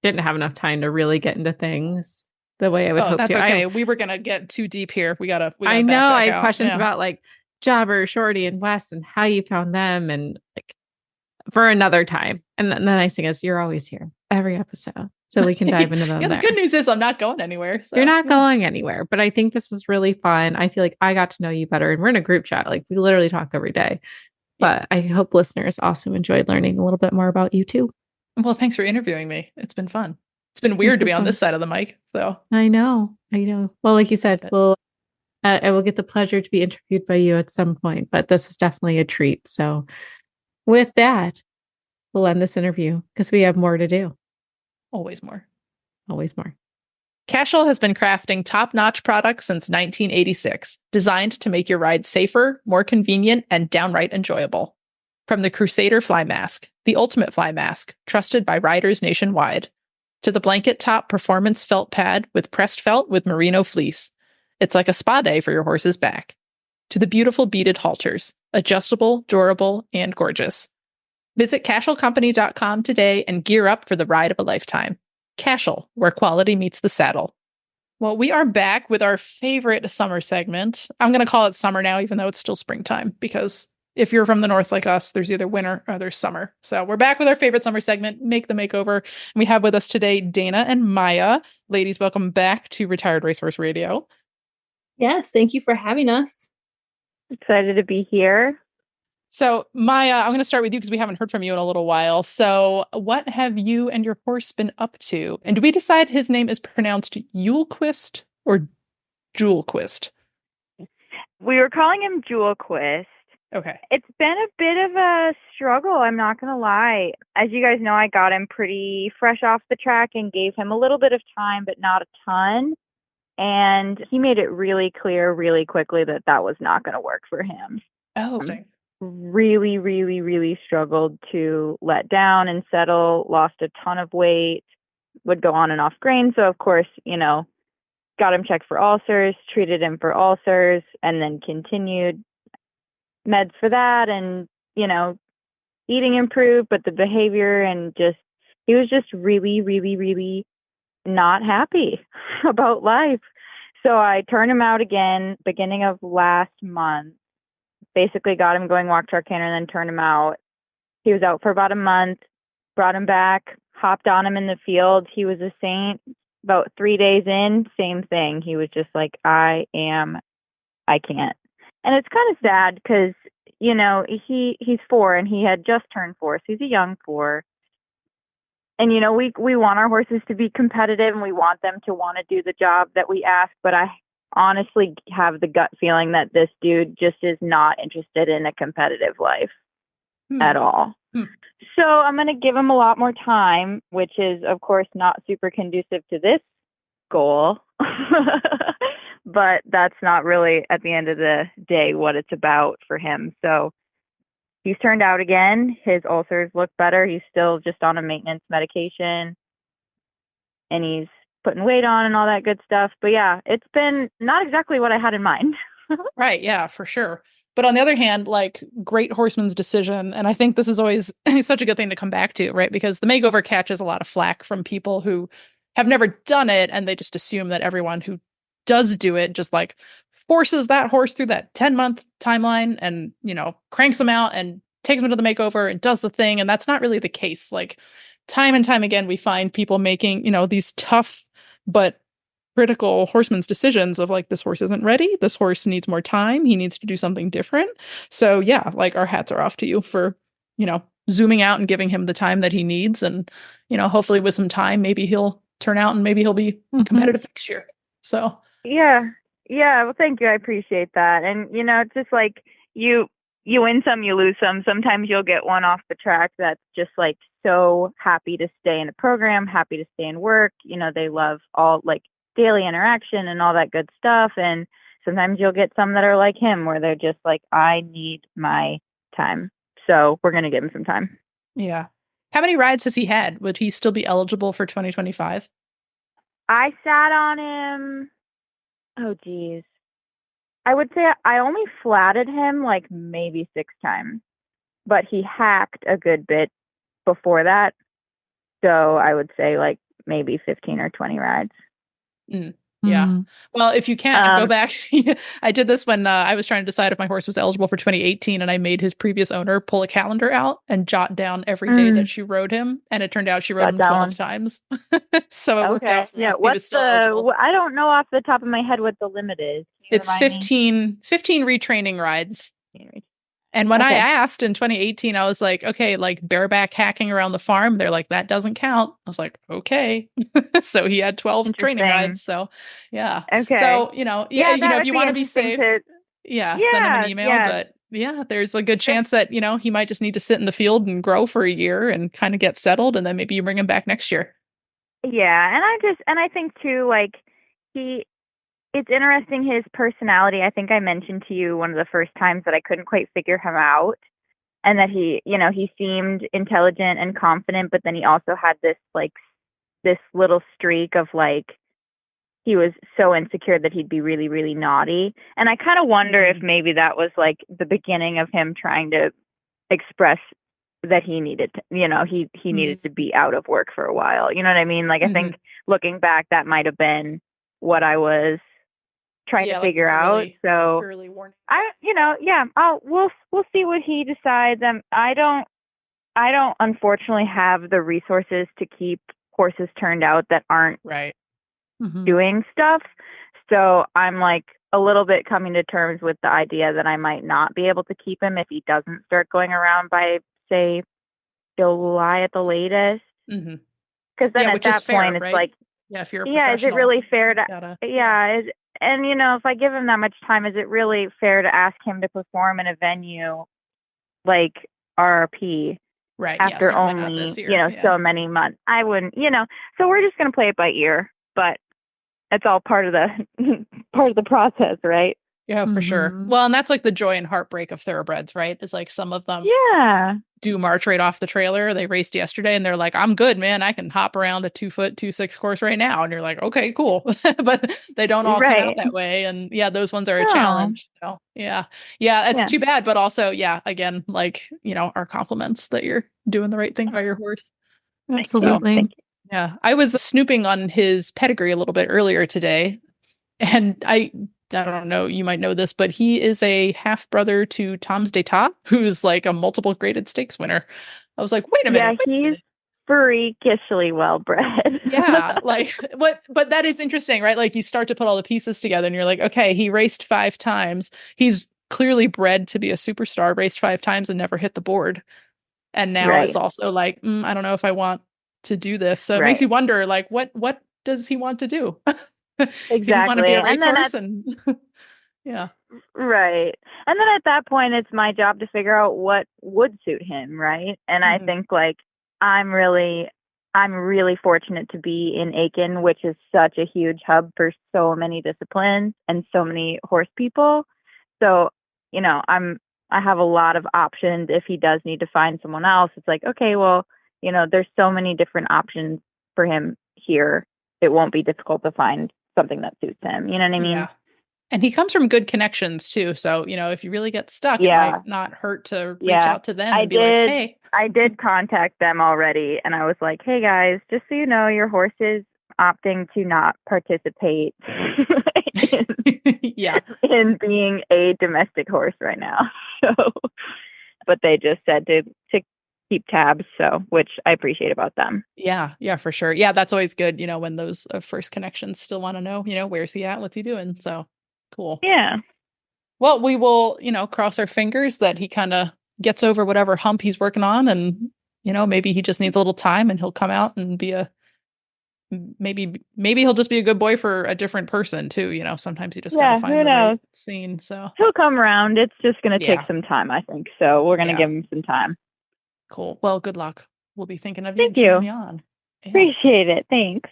didn't have enough time to really get into things the way I would hope that's to. Okay. We were going to get too deep here. We gotta I know. I had questions about like Jobber, Shorty, and Wes and how you found them, and like for another time. And the nice thing is you're always here every episode, so we can dive into them. The good news is I'm not going anywhere. So. You're not going anywhere, but I think this is really fun. I feel like I got to know you better, and we're in a group chat. Like we literally talk every day. But I hope listeners also enjoyed learning a little bit more about you too. Well, thanks for interviewing me. It's been fun. It's been weird to be on this side of the mic. So I know. Well, like you said, I will get the pleasure to be interviewed by you at some point, but this is definitely a treat. So with that, we'll end this interview because we have more to do. Always more. Always more. Cashel has been crafting top-notch products since 1986, designed to make your ride safer, more convenient, and downright enjoyable. From the Crusader Fly Mask, the ultimate fly mask, trusted by riders nationwide, To the blanket top performance felt pad with pressed felt with merino fleece. It's like a spa day for your horse's back. To the beautiful beaded halters, adjustable, durable, and gorgeous. Visit CashelCompany.com today and gear up for the ride of a lifetime. Cashel, where quality meets the saddle. Well, we are back with our favorite summer segment. I'm going to call it summer now, even though it's still springtime, because if you're from the north like us, there's either winter or there's summer. So we're back with our favorite summer segment, Make the Makeover. And we have with us today Dana and Maya. Ladies, welcome back to Retired Racehorse Radio. Yes, thank you for having us. Excited to be here. So Maya, I'm going to start with you because we haven't heard from you in a little while. So what have you and your horse been up to? And do we decide his name is pronounced Yulequist or Jewelquist? We were calling him Jewelquist. Okay. It's been a bit of a struggle, I'm not going to lie. As you guys know, I got him pretty fresh off the track and gave him a little bit of time, but not a ton. And he made it really clear really quickly that that was not going to work for him. Oh, really, really, really struggled to let down and settle, lost a ton of weight, would go on and off grain. So, of course, got him checked for ulcers, treated him for ulcers, and then continued meds for that. And, eating improved, but the behavior and he was just really, really, really not happy about life. So I turned him out again, beginning of last month. Basically got him going walk track canter and then turned him out. He was out for about a month, brought him back, hopped on him in the field. He was a saint. About 3 days in, same thing. He was just like, I can't. And it's kind of sad because, he's 4 and he had just turned 4. So he's a young 4. And, we want our horses to be competitive and we want them to want to do the job that we ask. But I honestly have the gut feeling that this dude just is not interested in a competitive life at all. So I'm going to give him a lot more time, which is, of course, not super conducive to this goal. But that's not really, at the end of the day, what it's about for him. So he's turned out again. His ulcers look better. He's still just on a maintenance medication. And he's putting weight on and all that good stuff. But yeah, it's been not exactly what I had in mind. Right. Yeah, for sure. But on the other hand, great horseman's decision. And I think this is always such a good thing to come back to, right? Because the makeover catches a lot of flack from people who have never done it. And they just assume that everyone who does do it just forces that horse through that 10-month timeline and, cranks them out and takes them to the makeover and does the thing. And that's not really the case. Time and time again, we find people making, these tough but critical horseman's decisions of this horse isn't ready. This horse needs more time. He needs to do something different. So yeah, our hats are off to you for, zooming out and giving him the time that he needs. And, hopefully with some time, maybe he'll turn out and maybe he'll be competitive next year. So yeah. Well, thank you. I appreciate that. And, it's just you win some, you lose some. Sometimes you'll get one off the track that's just so happy to stay in the program, happy to stay in work. They love all daily interaction and all that good stuff. And sometimes you'll get some that are like him where they're just I need my time. So we're going to give him some time. Yeah. How many rides has he had? Would he still be eligible for 2025? I sat on him. Oh, geez. I would say I only flatted him maybe 6 times, but he hacked a good bit before that. So I would say maybe 15 or 20 rides. Yeah. Well, if you can go back, I did this when I was trying to decide if my horse was eligible for 2018, and I made his previous owner pull a calendar out and jot down every day that she rode him, and it turned out she rode him 12 times. So it worked out. Yeah. What's I don't know off the top of my head what the limit is. It's 15 retraining rides. And when I asked in 2018, I was like, okay, bareback hacking around the farm. They're like, that doesn't count. I was like, okay. So he had 12 training rides. So yeah. Okay. So, if you want to be safe, send him an email. Yeah. But yeah, there's a good chance that, he might just need to sit in the field and grow for a year and kind of get settled. And then maybe you bring him back next year. Yeah. And I think too, it's interesting, his personality. I think I mentioned to you one of the first times that I couldn't quite figure him out, and that he seemed intelligent and confident, but then he also had this this little streak of like, he was so insecure that he'd be really, really naughty. And I kind of wonder if maybe that was like the beginning of him trying to express that he needed to, he needed to be out of work for a while. You know what I mean? Like, I think looking back, that might have been what I was trying to figure out. So early warning. We'll see what he decides. I don't unfortunately have the resources to keep horses turned out that aren't doing stuff. So I'm like a little bit coming to terms with the idea that I might not be able to keep him if he doesn't start going around by, say, July at the latest. Because then at that point, it's like, if you're is it really fair to, and if I give him that much time, is it really fair to ask him to perform in a venue like RRP? Right. After only, this year. so many months. I wouldn't, so we're just going to play it by ear, but it's all part of the process, right? Yeah, for sure. Well, and that's like the joy and heartbreak of thoroughbreds, right? Is like some of them do march right off the trailer. They raced yesterday and they're like, I'm good, man. I can hop around a 2-foot 2.6 course right now. And you're like, okay, cool. But they don't all come out that way. And those ones are a challenge. So it's too bad. But also, again, like, our compliments that you're doing the right thing by your horse. Absolutely. Thank you. Yeah. I was snooping on his pedigree a little bit earlier today. And I don't know, you might know this, but he is a half brother to Tom's d'Etat, who's like a multiple graded stakes winner. I was like, wait a minute. Yeah, he's freakishly well bred. But that is interesting, right? Like you start to put all the pieces together and you're like, okay, he raced 5 times. He's clearly bred to be a superstar, raced 5 times and never hit the board. And now it's also like, I don't know if I want to do this. So it makes you wonder, like, what does he want to do? Exactly. He want to be a racehorse Right. And then at that point, it's my job to figure out what would suit him, right? And I think like I'm really fortunate to be in Aiken, which is such a huge hub for so many disciplines and so many horse people. So, I have a lot of options. If he does need to find someone else, it's like, okay, well, there's so many different options for him here. It won't be difficult to find something that suits him. You know what I mean? Yeah. And he comes from good connections too. So, if you really get stuck, it might not hurt to reach out to them and be like, hey. I did contact them already. And I was like, hey guys, just so you know, your horse is opting to not participate in being a domestic horse right now. So, but they just said to keep tabs, so which I appreciate about them. Yeah, for sure. Yeah, that's always good, when those first connections still want to know, where's he at, what's he doing? So cool. Yeah. Well, we will, cross our fingers that he kind of gets over whatever hump he's working on, and maybe he just needs a little time and he'll come out and be maybe he'll just be a good boy for a different person too. Sometimes you just gotta find the right scene. So he'll come around. It's just gonna take some time, I think. So we're gonna give him some time. Cool. Well, good luck. We'll be thinking of you. Thank you. Me on. Yeah. Appreciate it. Thanks.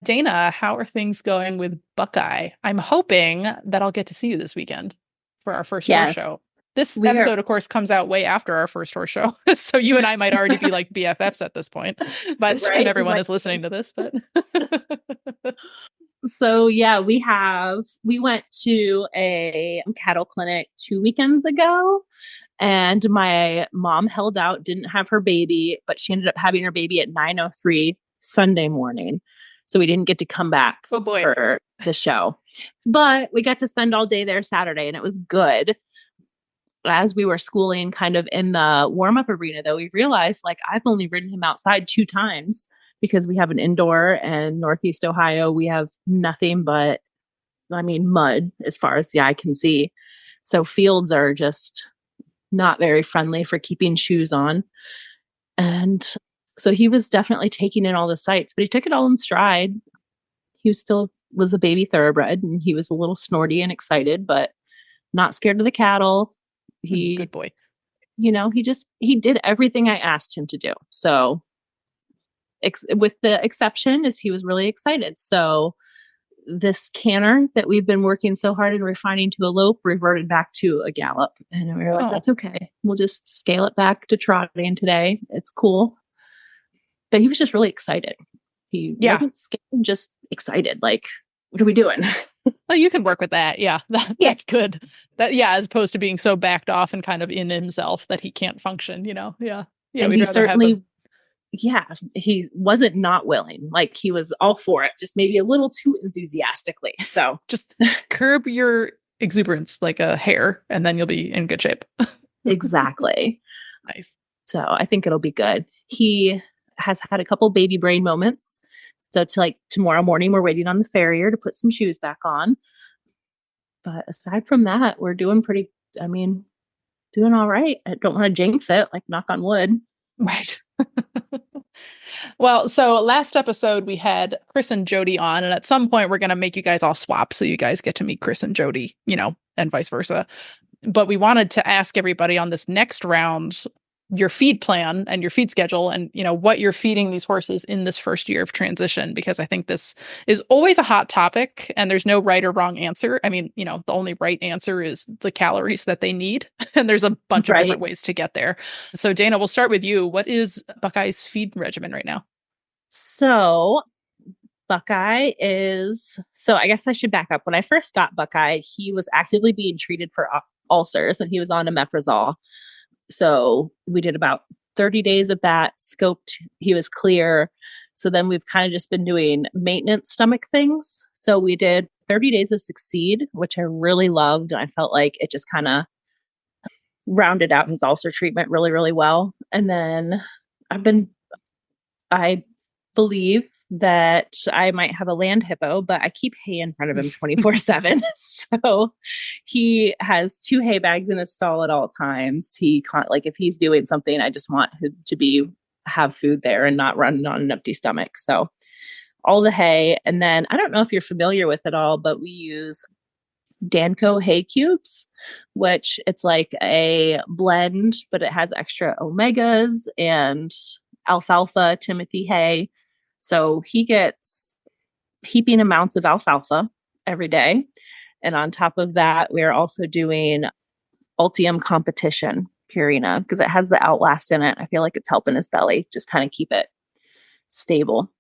Dana, how are things going with Buckeye? I'm hoping that I'll get to see you this weekend for our first horse show. This episode, of course, comes out way after our first horse show. So you and I might already be like BFFs at this point by the time everyone is listening to this. But So we went to a cattle clinic 2 weekends ago. And my mom held out, didn't have her baby, but she ended up having her baby at 9:03 Sunday morning. So we didn't get to come back for the show. But we got to spend all day there Saturday, and it was good. As we were schooling kind of in the warm-up arena, though, we realized, like, I've only ridden him outside 2 times because we have an indoor, and Northeast Ohio, we have nothing but, mud as far as the eye can see. So fields are just not very friendly for keeping shoes on. And so he was definitely taking in all the sights, but he took it all in stride. He was a baby thoroughbred, and he was a little snorty and excited, but not scared of the cattle. Good boy. He did everything I asked him to do. So with the exception is he was really excited. So this canter that we've been working so hard and refining to a lope reverted back to a gallop. And we were like, that's okay. We'll just scale it back to trotting today. It's cool. But he was just really excited. He wasn't scared, just excited. Like, what are we doing? Well, you can work with that. Yeah, that's good. As opposed to being so backed off and kind of in himself that he can't function, Yeah. Yeah. And he certainly, he wasn't not willing. Like, he was all for it, just maybe a little too enthusiastically. So just curb your exuberance like a hare, and then you'll be in good shape. Exactly. Nice. So I think it'll be good. He has had a couple baby brain moments. So tomorrow morning, we're waiting on the farrier to put some shoes back on. But aside from that, we're doing doing all right. I don't want to jinx it, like knock on wood. Right. Well, so last episode we had Chris and Jody on, and at some point we're going to make you guys all swap so you guys get to meet Chris and Jody, and vice versa. But we wanted to ask everybody on this next round your feed plan and your feed schedule and, what you're feeding these horses in this first year of transition, because I think this is always a hot topic and there's no right or wrong answer. I mean, the only right answer is the calories that they need. And there's a bunch of different ways to get there. So Dana, we'll start with you. What is Buckeye's feed regimen right now? So Buckeye so I guess I should back up. When I first got Buckeye, he was actively being treated for ulcers and he was on omeprazole. So we did about 30 days of that, scoped, he was clear. So then we've kind of just been doing maintenance stomach things. So we did 30 days of Succeed, which I really loved. And I felt like it just kind of rounded out his ulcer treatment really, really well. And then I believe that I might have a land hippo, but I keep hay in front of him 24/7. So he has 2 hay bags in his stall at all times. He can't, if he's doing something, I just want him to have food there and not run on an empty stomach. So all the hay. And then I don't know if you're familiar with it all, but we use Danco hay cubes, which it's like a blend, but it has extra omegas and alfalfa, Timothy hay. So he gets heaping amounts of alfalfa every day. And on top of that, we're also doing Ultium Competition Purina because it has the Outlast in it. I feel like it's helping his belly just kind of keep it stable.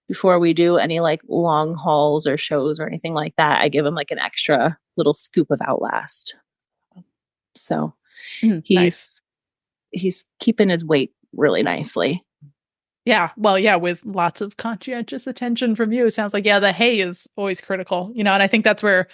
Before we do any long hauls or shows or anything like that, I give him an extra little scoop of Outlast. So he's keeping his weight really nicely. Yeah. Well, yeah, with lots of conscientious attention from you. It sounds like, the hay is always critical, and I think that's where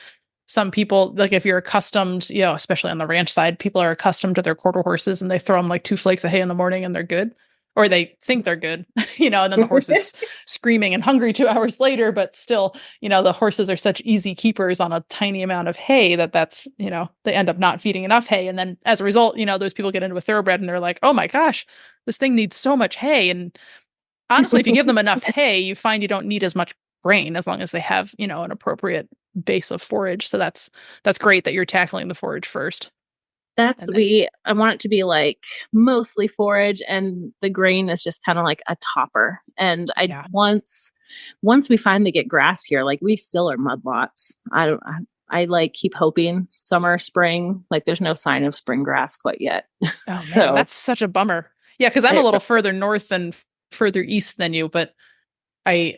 some people, if you're accustomed, especially on the ranch side, people are accustomed to their quarter horses and they throw them 2 flakes of hay in the morning and they're good, or they think they're good, and then the horse is screaming and hungry 2 hours later, but still, the horses are such easy keepers on a tiny amount of hay that's, they end up not feeding enough hay. And then as a result, those people get into a thoroughbred and they're like, oh my gosh, this thing needs so much hay. And honestly, if you give them enough hay, you find you don't need as much grain as long as they have, an appropriate base of forage. So that's great that you're tackling the forage first. I want it to be mostly forage, and the grain is just kind of like a topper. And once we finally get grass here, we still are mudlots. I keep hoping summer, spring, there's no sign of spring grass quite yet. Oh so man, that's such a bummer. Yeah, because I'm a little further north and further east than you, but I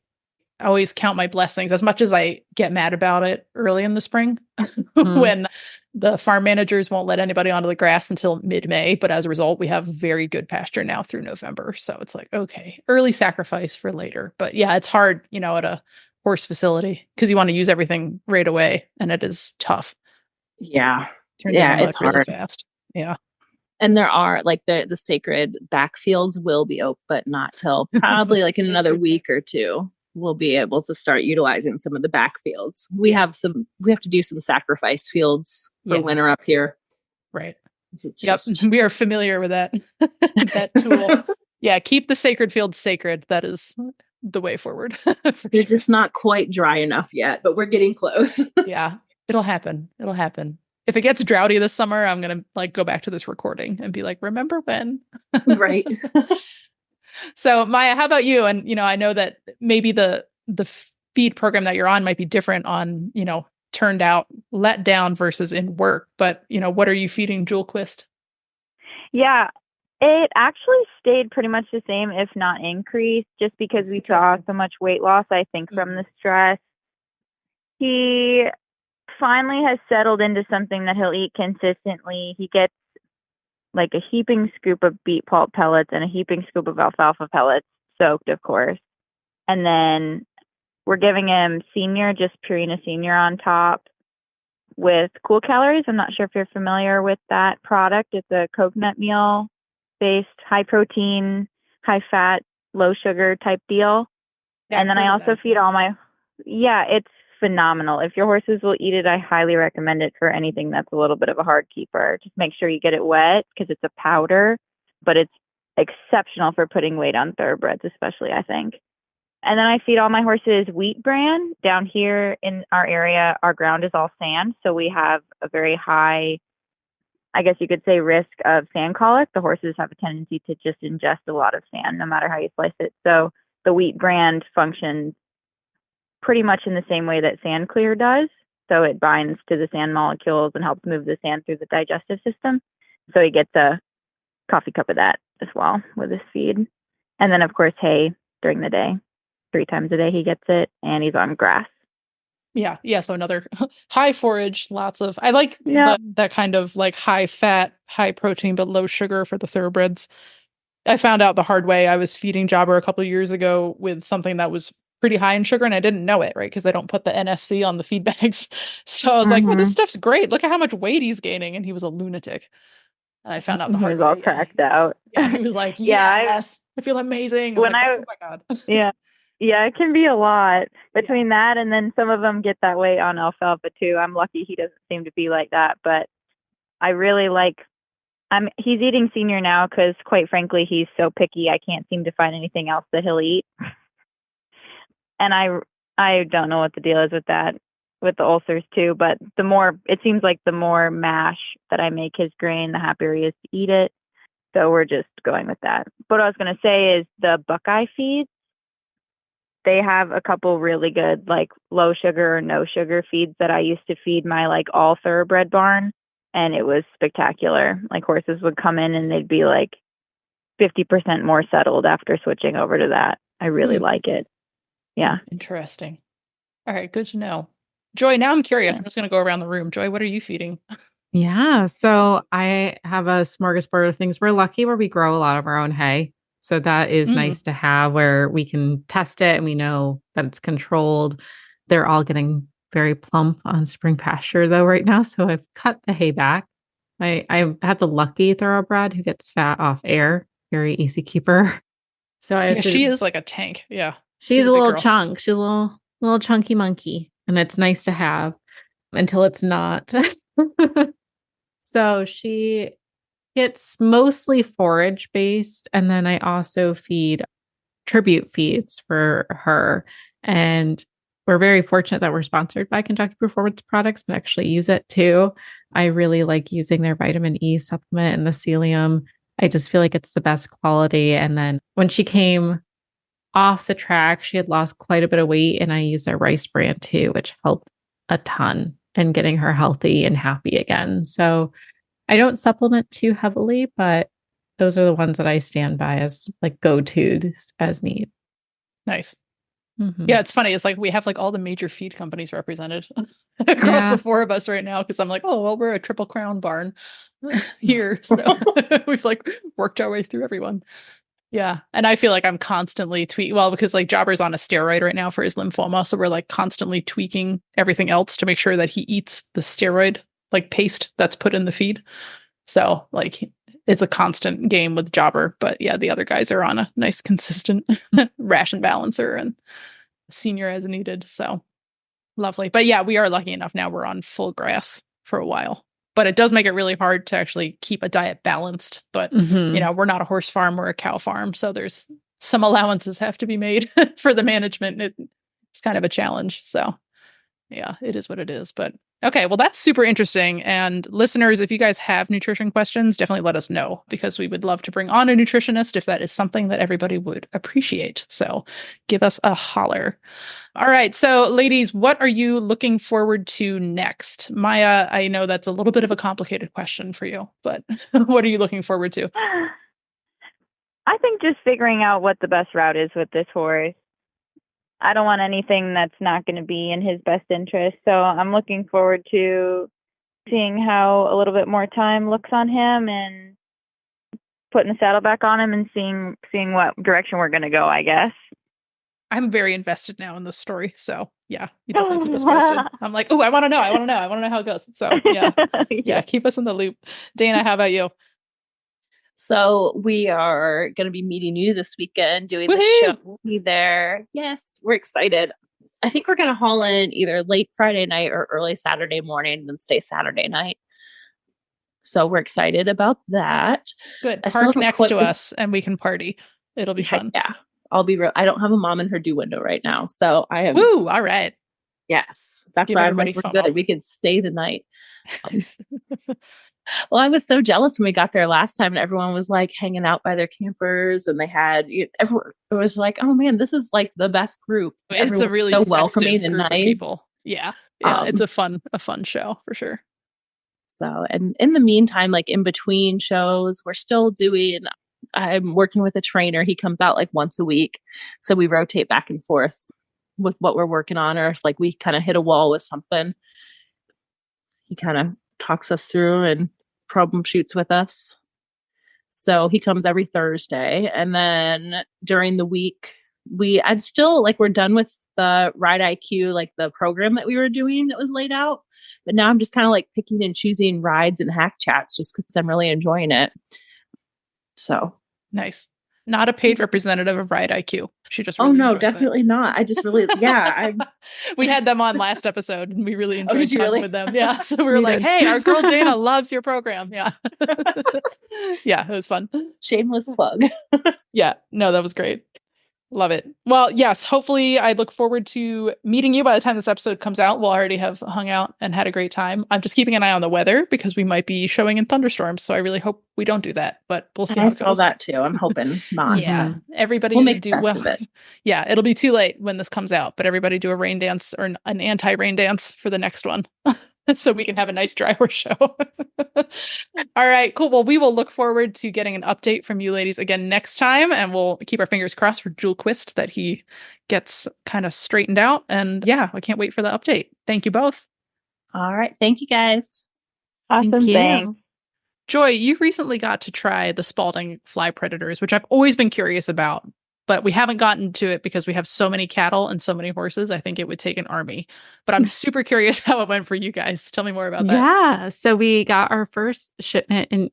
always count my blessings as much as I get mad about it early in the spring when the farm managers won't let anybody onto the grass until mid-May. But as a result, we have very good pasture now through November. So it's okay, early sacrifice for later. But yeah, it's hard, at a horse facility because you want to use everything right away. And it is tough. Yeah. It's hard. Really fast. Yeah. And there are the sacred backfields will be open, but not till probably in another week or 2. We'll be able to start utilizing some of the backfields. We have to do some sacrifice fields for winter up here. Right. We are familiar with that, that tool. Yeah. Keep the sacred fields sacred. That is the way forward. They're just not quite dry enough yet, but we're getting close. Yeah. It'll happen. If it gets droughty this summer, I'm going to go back to this recording and be remember when? Right. So Maya, how about you? And, I know that maybe the feed program that you're on might be different on, turned out, let down versus in work, but, what are you feeding Jewelquist? Yeah. It actually stayed pretty much the same, if not increased, just because we saw so much weight loss, I think, from the stress. He finally has settled into something that he'll eat consistently. He gets like a heaping scoop of beet pulp pellets and a heaping scoop of alfalfa pellets, soaked, of course. And then we're giving him Senior, just Purina Senior on top with Cool Calories. I'm not sure if you're familiar with that product. It's a coconut meal based, high protein, high fat, low sugar type deal. Yeah, and then I also feed all my, it's phenomenal. If your horses will eat it, I highly recommend it for anything that's a little bit of a hard keeper. Just make sure you get it wet because it's a powder, but it's exceptional for putting weight on thoroughbreds, especially, I think. And then I feed all my horses Wheat Bran. Down here in our area, our ground is all sand, so we have a very high, I guess you could say, risk of sand colic. The horses have a tendency to just ingest a lot of sand, no matter how you slice it. So the Wheat Bran functions pretty much in the same way that Sand Clear does. So it binds to the sand molecules and helps move the sand through the digestive system. So he gets a coffee cup of that as well with his feed. And then, of course, hay during the day. 3 times a day he gets it, and he's on grass. Yeah. So another high forage, lots of, I like that kind of like high fat, high protein, but low sugar for the thoroughbreds. I found out the hard way. I was feeding Jobber a couple of years ago with something that was pretty high in sugar, and I didn't know it, right? Because they don't put the NSC on the feed bags. So I was like, well, this stuff's great. Look at how much weight he's gaining. And he was a lunatic. And I found out the hard way. He was all cracked out. Yeah, he was like, yes, I feel amazing. Oh my God. Yeah, it can be a lot between that, and then some of them get that weight on alfalfa too. I'm lucky he doesn't seem to be like that, but I really like, he's eating Senior now because, quite frankly, he's so picky. I can't seem to find anything else that he'll eat. And I don't know what the deal is with that, with the ulcers too, but it seems like the more mash that I make his grain, the happier he is to eat it. So we're just going with that. But what I was going to say is the Buckeye feeds, they have a couple really good, like, low sugar or no sugar feeds that I used to feed my, like, all thoroughbred barn. And it was spectacular. Like, horses would come in and they'd be like 50% more settled after switching over to that. I really like it. Yeah. Interesting. All right. Good to know. Joy, now I'm curious. I'm just going to go around the room. Joy, what are you feeding? Yeah. So I have a smorgasbord of things. We're lucky where we grow a lot of our own hay. So that is nice to have, where we can test it and we know that it's controlled. They're all getting very plump on spring pasture though right now. So I've cut the hay back. I have the lucky thoroughbred who gets fat off air, very easy keeper. So she is like a tank. Yeah. She's a little chunk. She's a little chunky monkey, and it's nice to have until it's not. So she gets mostly forage based. And then I also feed tribute feeds for her. And we're very fortunate that we're sponsored by Kentucky Performance Products, but actually use it too. I really like using their vitamin E supplement and the psyllium. I just feel like it's the best quality. And then when she came off the track, she had lost quite a bit of weight, and I used their rice bran too, which helped a ton in getting her healthy and happy again. So I don't supplement too heavily, but those are the ones that I stand by as like go-tos as need. Nice. Mm-hmm. Yeah, it's funny. It's like we have like all the major feed companies represented across the 4 of us right now, because I'm like, oh, well, we're a Triple Crown barn here. So we've like worked our way through everyone. Yeah. And I feel like I'm constantly tweaking. Well, because like Jobber's on a steroid right now for his lymphoma. So we're like constantly tweaking everything else to make sure that he eats the steroid like paste that's put in the feed. So like it's a constant game with Jobber. But yeah, the other guys are on a nice consistent ration balancer and Senior as needed. So lovely. But yeah, we are lucky enough now we're on full grass for a while. But it does make it really hard to actually keep a diet balanced. But, you know, we're not a horse farm, we're a cow farm. So there's some allowances have to be made for the management. It's kind of a challenge. So yeah, it is what it is. But okay, well, that's super interesting. And listeners, if you guys have nutrition questions, definitely let us know, because we would love to bring on a nutritionist if that is something that everybody would appreciate. So give us a holler. All right. So ladies, what are you looking forward to next? Maya, I know that's a little bit of a complicated question for you, but what are you looking forward to? I think just figuring out what the best route is with this horse. I don't want anything that's not going to be in his best interest. So I'm looking forward to seeing how a little bit more time looks on him and putting the saddle back on him and seeing what direction we're going to go, I guess. I'm very invested now in this story. So yeah, you definitely keep us posted. I'm like, oh, I want to know how it goes. So yeah, keep us in the loop. Dana, how about you? So we are going to be meeting you this weekend, doing the show. We'll be there. Yes, we're excited. I think we're going to haul in either late Friday night or early Saturday morning and then stay Saturday night. So we're excited about that. Good. Park next to us and we can party. It'll be fun. Yeah. I'll be real. I don't have a mom in her due window right now. So I am. Woo. All right. Yes. That's why I'm like, we're good. We could stay the night. Well, I was so jealous when we got there last time and everyone was like hanging out by their campers and they had, it was like, oh man, this is like the best group. It's a really so welcoming and nice. People. Yeah. It's a fun show for sure. So, and in the meantime, like in between shows, I'm working with a trainer. He comes out like once a week. So we rotate back and forth with what we're working on, or if like we kind of hit a wall with something, he kind of talks us through and problem shoots with us. So he comes every Thursday. And then during the week, I'm still like, we're done with the Ride IQ, like the program that we were doing that was laid out. But now I'm just kind of like picking and choosing rides and hack chats just because I'm really enjoying it. So nice. Not a paid representative of Ride IQ. She just really definitely not. I just really we had them on last episode and we really enjoyed talking with them. Yeah. So we were like, hey, our girl Dana loves your program. Yeah. Yeah, it was fun. Shameless plug. Yeah. No, that was great. Love it. Well, yes, hopefully I look forward to meeting you by the time this episode comes out. We'll already have hung out and had a great time. I'm just keeping an eye on the weather because we might be showing in thunderstorms. So I really hope we don't do that, but we'll see. I saw that too. I'm hoping not. Yeah. Everybody will make the best of it. Yeah. It'll be too late when this comes out, but everybody do a rain dance or an anti-rain dance for the next one. So we can have a nice dry horse show. All right, cool. Well, we will look forward to getting an update from you ladies again next time. And we'll keep our fingers crossed for Jewel Quist that he gets kind of straightened out. And yeah, I can't wait for the update. Thank you both. All right. Thank you guys. Awesome. Thanks. Joy, you recently got to try the Spalding fly predators, which I've always been curious about, but we haven't gotten to it because we have so many cattle and so many horses. I think it would take an army, but I'm super curious how it went for you guys. Tell me more about that. Yeah. So we got our first shipment in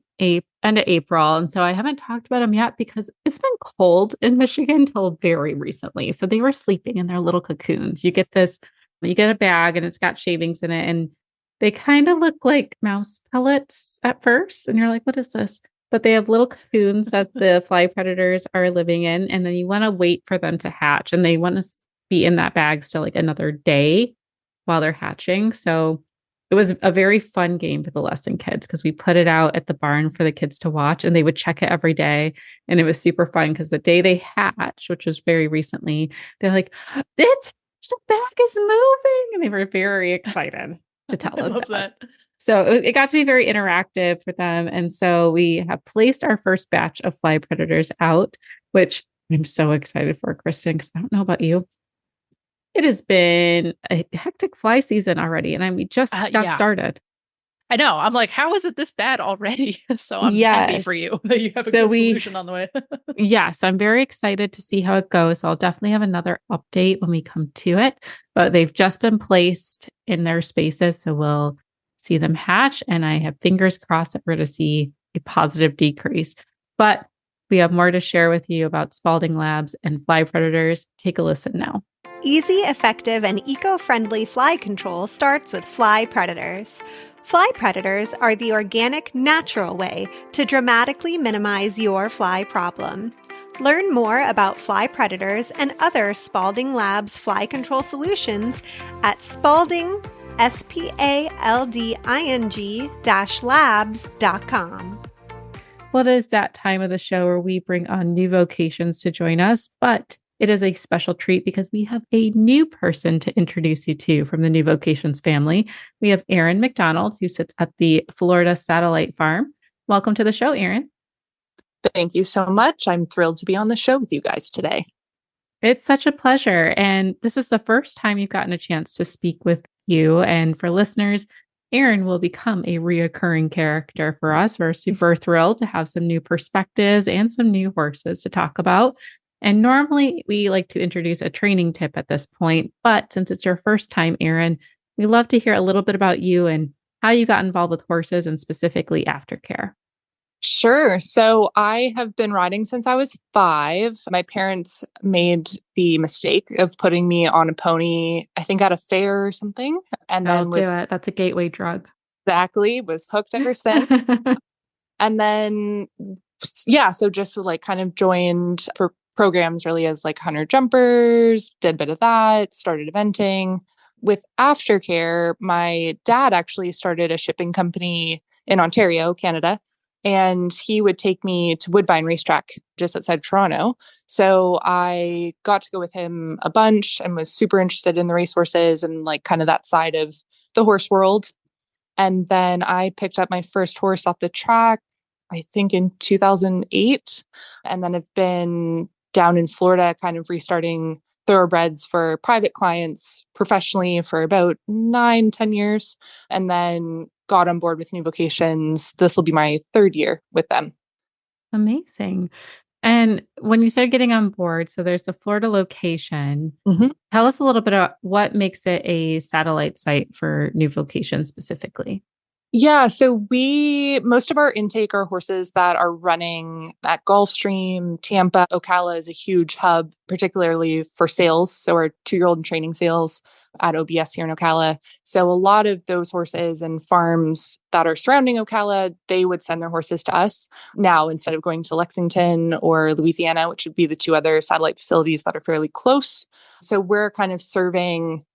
end of April. And so I haven't talked about them yet because it's been cold in Michigan till very recently. So they were sleeping in their little cocoons. You get a bag and it's got shavings in it. And they kind of look like mouse pellets at first. And you're like, what is this? But they have little cocoons that the fly predators are living in. And then you want to wait for them to hatch. And they want to be in that bag still like another day while they're hatching. So it was a very fun game for the lesson kids because we put it out at the barn for the kids to watch and they would check it every day. And it was super fun because the day they hatched, which was very recently, they're like, the bag is moving. And they were very excited to tell us that. So it got to be very interactive for them. And so we have placed our first batch of fly predators out, which I'm so excited for, Kristen, because I don't know about you. It has been a hectic fly season already. And we just got started. I know. I'm like, how is it this bad already? So I'm happy for you that you have a good solution on the way. Yes, I'm very excited to see how it goes. So I'll definitely have another update when we come to it. But they've just been placed in their spaces. So we'll see them hatch. And I have fingers crossed that we're to see a positive decrease. But we have more to share with you about Spalding Labs and fly predators. Take a listen now. Easy, effective, and eco-friendly fly control starts with fly predators. Fly predators are the organic, natural way to dramatically minimize your fly problem. Learn more about fly predators and other Spalding Labs fly control solutions at Spalding, spalding-labs.com. Well, it is that time of the show where we bring on new vocations to join us, but it is a special treat because we have a new person to introduce you to from the New Vocations family. We have Erin MacDonald, who sits at the Florida Satellite Farm. Welcome to the show, Erin. Thank you so much. I'm thrilled to be on the show with you guys today. It's such a pleasure. And this is the first time you've gotten a chance to speak with you. And for listeners, Erin will become a reoccurring character for us. We're super thrilled to have some new perspectives and some new horses to talk about. And normally we like to introduce a training tip at this point. But since it's your first time, Erin, we love to hear a little bit about you and how you got involved with horses and specifically aftercare. Sure. So I have been riding since I was 5. My parents made the mistake of putting me on a pony, I think at a fair or something. And then do it. That's a gateway drug. Exactly. Was hooked ever since. And then, yeah, so just like kind of joined programs really as like hunter jumpers, did a bit of that, started eventing. With aftercare, my dad actually started a shipping company in Ontario, Canada. And he would take me to Woodbine Racetrack just outside Toronto. So I got to go with him a bunch and was super interested in the racehorses and like kind of that side of the horse world. And then I picked up my first horse off the track, I think in 2008. And then I've been down in Florida kind of restarting thoroughbreds for private clients professionally for about 9-10 years. And then got on board with New Vocations. This will be my 3rd year with them. Amazing. And when you started getting on board, so there's the Florida location. Tell us a little bit about what makes it a satellite site for New Vocations specifically. Yeah, so most of our intake are horses that are running at Gulfstream, Tampa. Ocala is a huge hub, particularly for sales. So our 2-year-old and training sales at OBS here in Ocala. So a lot of those horses and farms that are surrounding Ocala, they would send their horses to us now instead of going to Lexington or Louisiana, which would be the 2 other satellite facilities that are fairly close. So we're kind of serving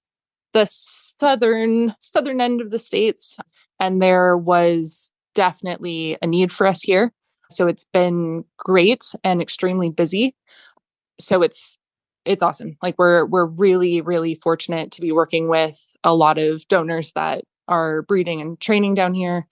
the southern end of the states. And there was definitely a need for us here. So it's been great and extremely busy. So it's awesome. Like we're really, really fortunate to be working with a lot of donors that are breeding and training down here.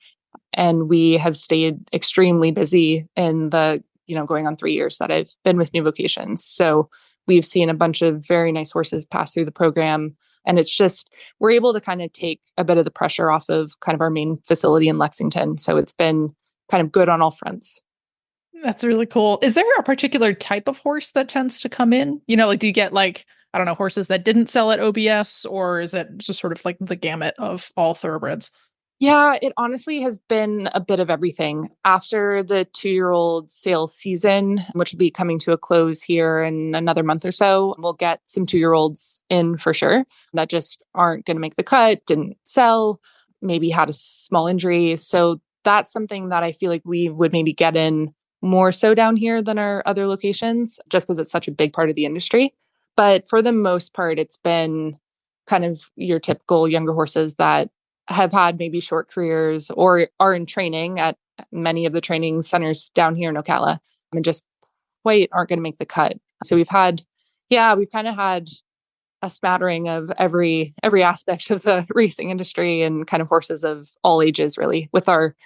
And we have stayed extremely busy in the, going on 3 years that I've been with New Vocations. So we've seen a bunch of very nice horses pass through the program. And it's just, we're able to kind of take a bit of the pressure off of kind of our main facility in Lexington. So it's been kind of good on all fronts. That's really cool. Is there a particular type of horse that tends to come in? Like, do you get like, I don't know, horses that didn't sell at OBS, or is it just sort of like the gamut of all thoroughbreds? Yeah, it honestly has been a bit of everything. After the 2-year-old sales season, which will be coming to a close here in another month or so, we'll get some 2-year-olds in for sure that just aren't going to make the cut, didn't sell, maybe had a small injury. So that's something that I feel like we would maybe get in more so down here than our other locations, just because it's such a big part of the industry. But for the most part, it's been kind of your typical younger horses that have had maybe short careers or are in training at many of the training centers down here in Ocala and just quite aren't going to make the cut. So we've kind of had a smattering of every aspect of the racing industry and kind of horses of all ages, really, with our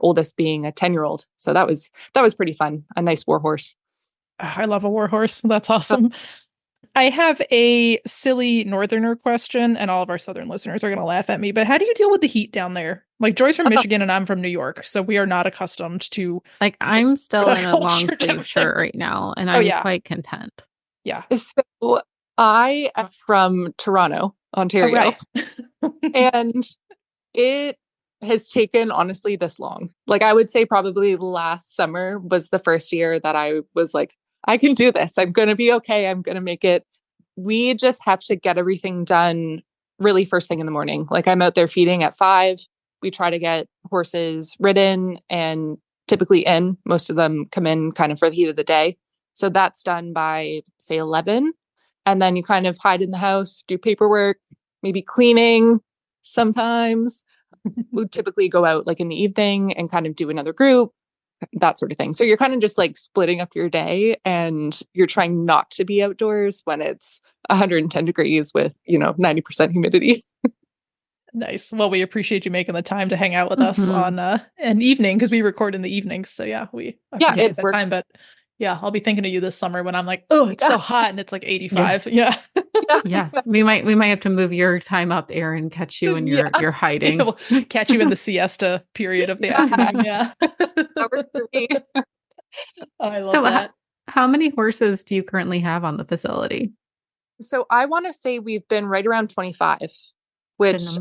oldest being a 10-year-old. So that was pretty fun. A nice war horse. I love a war horse. That's awesome. I have a silly northerner question, and all of our southern listeners are going to laugh at me, but how do you deal with the heat down there? Like, Joy's from Michigan and I'm from New York, so we are not accustomed to... Like, I'm still in a long sleeve shirt right now, and I'm quite content. Yeah. So I am from Toronto, Ontario, and it has taken, honestly, this long. Like, I would say probably last summer was the first year that I was like, I can do this. I'm going to be okay. I'm going to make it. We just have to get everything done really first thing in the morning. Like, I'm out there feeding at 5. We try to get horses ridden and typically in. Most of them come in kind of for the heat of the day. So that's done by, say, 11. And then you kind of hide in the house, do paperwork, maybe cleaning sometimes. We typically go out like in the evening and kind of do another group, that sort of thing. So you're kind of just like splitting up your day, and you're trying not to be outdoors when it's 110 degrees with, 90% humidity. Nice. Well, we appreciate you making the time to hang out with us on an evening because we record in the evenings. So yeah, we appreciate the time. But yeah, I'll be thinking of you this summer when I'm like, oh, it's so hot and it's like 85. Yes. Yeah. Yes. We might have to move your time up, Erin, catch you when you're hiding. We'll catch you in the siesta period of the afternoon. Yeah. That works for me. I love that. How many horses do you currently have on the facility? So I want to say we've been right around 25, which is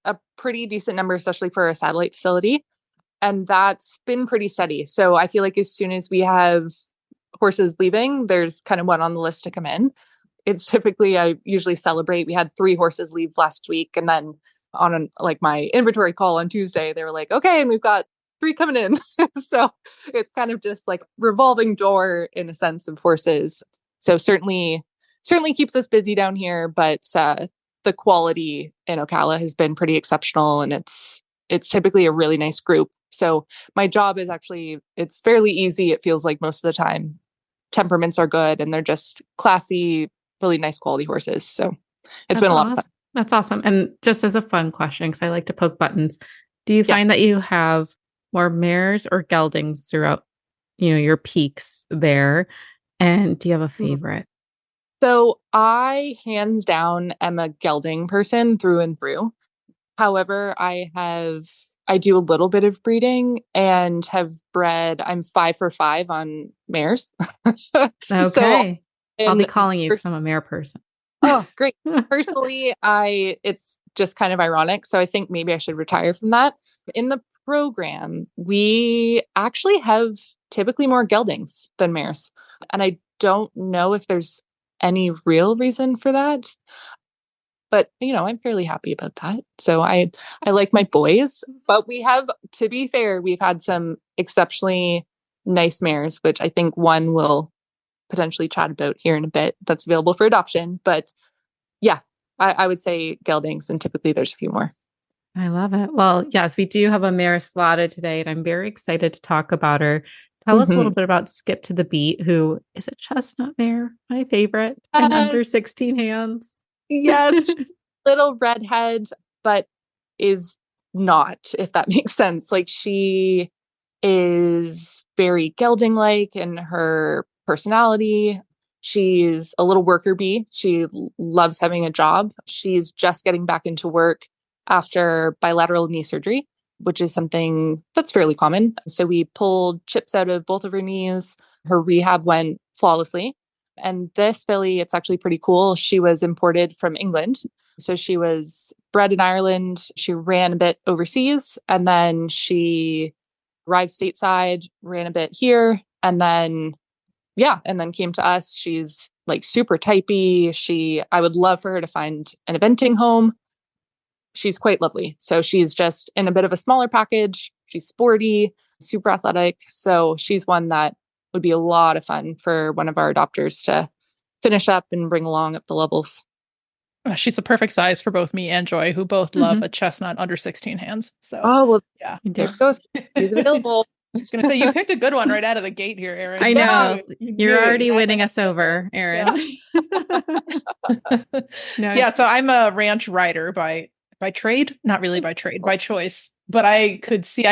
a pretty decent number, especially for a satellite facility. And that's been pretty steady. So I feel like as soon as we have horses leaving, there's kind of one on the list to come in. It's typically, I usually celebrate. We had 3 horses leave last week. And then on my inventory call on Tuesday, they were like, okay, and we've got 3 coming in. So it's kind of just like revolving door in a sense of horses. So certainly keeps us busy down here, but the quality in Ocala has been pretty exceptional, and it's typically a really nice group. So my job is it's fairly easy. It feels like most of the time. Temperaments are good, and they're just classy, really nice quality horses. So it's been a lot of fun. That's awesome. And just as a fun question, because I like to poke buttons, do you find that you have more mares or geldings throughout, your peaks there? And do you have a favorite? So I hands down am a gelding person through and through. However, I do a little bit of breeding and have bred. I'm 5 for 5 on mares. Okay. So, I'll be calling you because I'm a mare person. Oh, great. Personally, it's just kind of ironic. So I think maybe I should retire from that. In the program, we actually have typically more geldings than mares. And I don't know if there's any real reason for that. But, I'm fairly happy about that. So I like my boys, but to be fair, we've had some exceptionally nice mares, which I think one will potentially chat about here in a bit, that's available for adoption. But yeah, I would say geldings, and typically there's a few more. I love it. Well, yes, we do have a mare slotted today, and I'm very excited to talk about her. Tell us a little bit about Skip to the Beat, who is a chestnut mare, my favorite, and under 16 hands. Yes, little redhead, but is not, if that makes sense. Like, she is very gelding-like in her personality. She's a little worker bee. She loves having a job. She's just getting back into work after bilateral knee surgery, which is something that's fairly common. So we pulled chips out of both of her knees. Her rehab went flawlessly. And this filly, it's actually pretty cool. She was imported from England. So she was bred in Ireland. She ran a bit overseas, and then she arrived stateside, ran a bit here, and then came to us. She's like super typey. I would love for her to find an eventing home. She's quite lovely. So she's just in a bit of a smaller package. She's sporty, super athletic. So she's one that would be a lot of fun for one of our adopters to finish up and bring along up the levels. She's the perfect size for both me and Joy, who both love a chestnut under 16 hands. So, yeah, there it goes. He's available. I was going to say, you picked a good one right out of the gate here, Erin. I know. You're already winning us over, Erin. Yeah. So I'm a ranch rider by trade, not really by trade, by choice. But I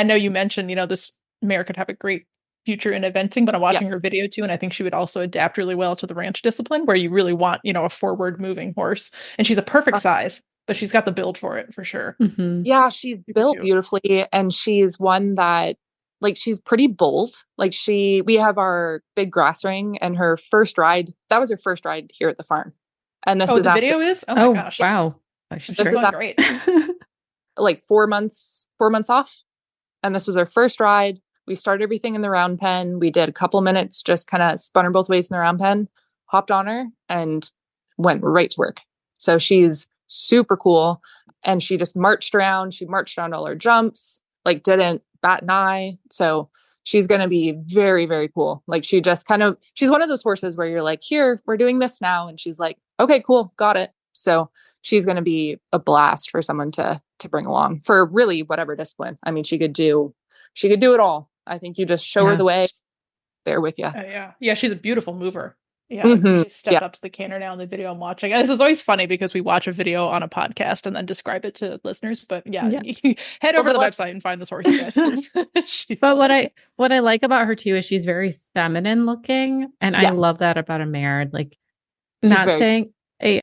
know you mentioned, this mare could have a great future in eventing, but I'm watching her video too, and I think she would also adapt really well to the ranch discipline, where you really want, a forward moving horse. And she's a perfect size, but she's got the build for it for sure. Mm-hmm. Yeah, she's built beautifully, and she's one that, like, she's pretty bold. Like, we have our big grass ring, and her first ride, that was her first ride here at the farm. And this is the video is? Oh my gosh. Wow. This is great. Like 4 months off. And this was our first ride. We started everything in the round pen. We did a couple minutes, just kind of spun her both ways in the round pen, hopped on her, and went right to work. So she's super cool. And she just marched around. She marched around all her jumps, like didn't bat an eye. So she's going to be very, very cool. Like, she's one of those horses where you're like, here, we're doing this now. And she's like, okay, cool, got it. So she's going to be a blast for someone to bring along for really whatever discipline. I mean, she could do it all. I think you just show her the way, there with you. Yeah. She's a beautiful mover. Yeah, she stepped up to the canter now in the video I'm watching. This is always funny because we watch a video on a podcast and then describe it to listeners. But you head over to the website and find this horse, you guys. But what I like about her too is she's very feminine looking, and I love that about a mare. Like, not saying a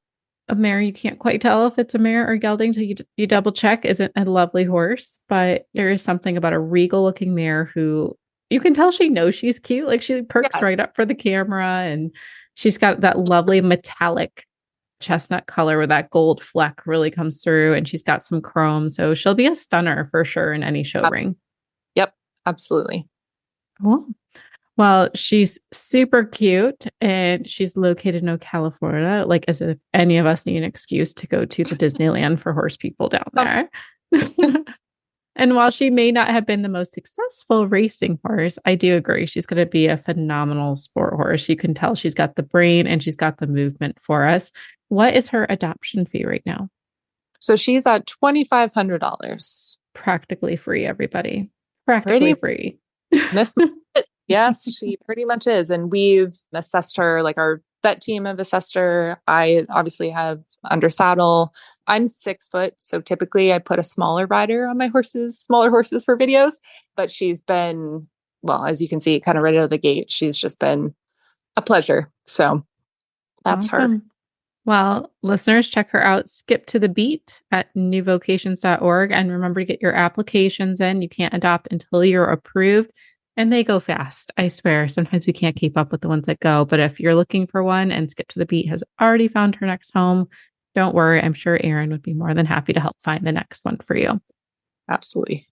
mare you can't quite tell if it's a mare or gelding till you double check isn't a lovely horse, but there is something about a regal looking mare who you can tell she knows she's cute. Like, she perks right up for the camera, and she's got that lovely metallic chestnut color where that gold fleck really comes through, and she's got some chrome. So she'll be a stunner for sure in any show ring. Yep, absolutely. Cool. Well, she's super cute, and she's located in Ocala, Florida, like as if any of us need an excuse to go to the Disneyland for horse people down there. And while she may not have been the most successful racing horse, I do agree she's going to be a phenomenal sport horse. You can tell she's got the brain and she's got the movement for us. What is her adoption fee right now? So she's at $2,500. Practically free, everybody. Practically free. Yes, she pretty much is. And we've assessed her, like our vet team have assessed her. I obviously have under saddle. I'm 6 foot, so typically I put a smaller rider on my smaller horses for videos. But she's been, well, as you can see, kind of right out of the gate, she's just been a pleasure. So that's her. Well, listeners, check her out. Skip to the beat at newvocations.org. And remember to get your applications in. You can't adopt until you're approved. And they go fast, I swear. Sometimes we can't keep up with the ones that go. But if you're looking for one and Skip to the Beat has already found her next home, don't worry. I'm sure Erin would be more than happy to help find the next one for you. Absolutely.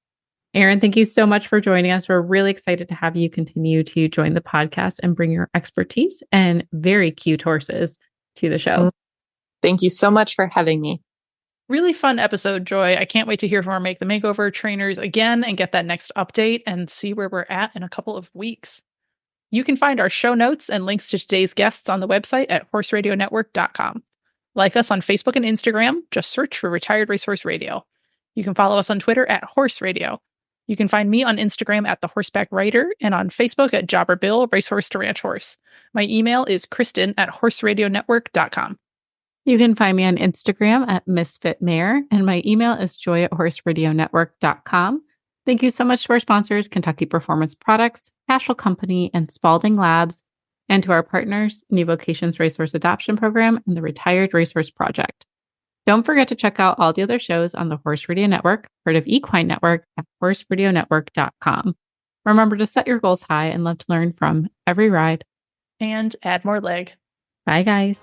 Erin, thank you so much for joining us. We're really excited to have you continue to join the podcast and bring your expertise and very cute horses to the show. Thank you so much for having me. Really fun episode, Joy. I can't wait to hear from our Make the Makeover trainers again and get that next update and see where we're at in a couple of weeks. You can find our show notes and links to today's guests on the website at horseradionetwork.com. Like us on Facebook and Instagram, just search for Retired Racehorse Radio. You can follow us on Twitter at Horse Radio. You can find me on Instagram at The Horseback Writer and on Facebook at Jobber Bill, Racehorse to Ranch Horse. My email is kristen@horseradionetwork.com. You can find me on Instagram at Misfit Mare, and my email is joy@horseradionetwork.com. Thank you so much to our sponsors, Kentucky Performance Products, Cashel Company, and Spalding Labs, and to our partners, New Vocations Racehorse Adoption Program and the Retired Racehorse Project. Don't forget to check out all the other shows on the Horse Radio Network, part of Equine Network, at horseradionetwork.com. Remember to set your goals high and love to learn from every ride. And add more leg. Bye, guys.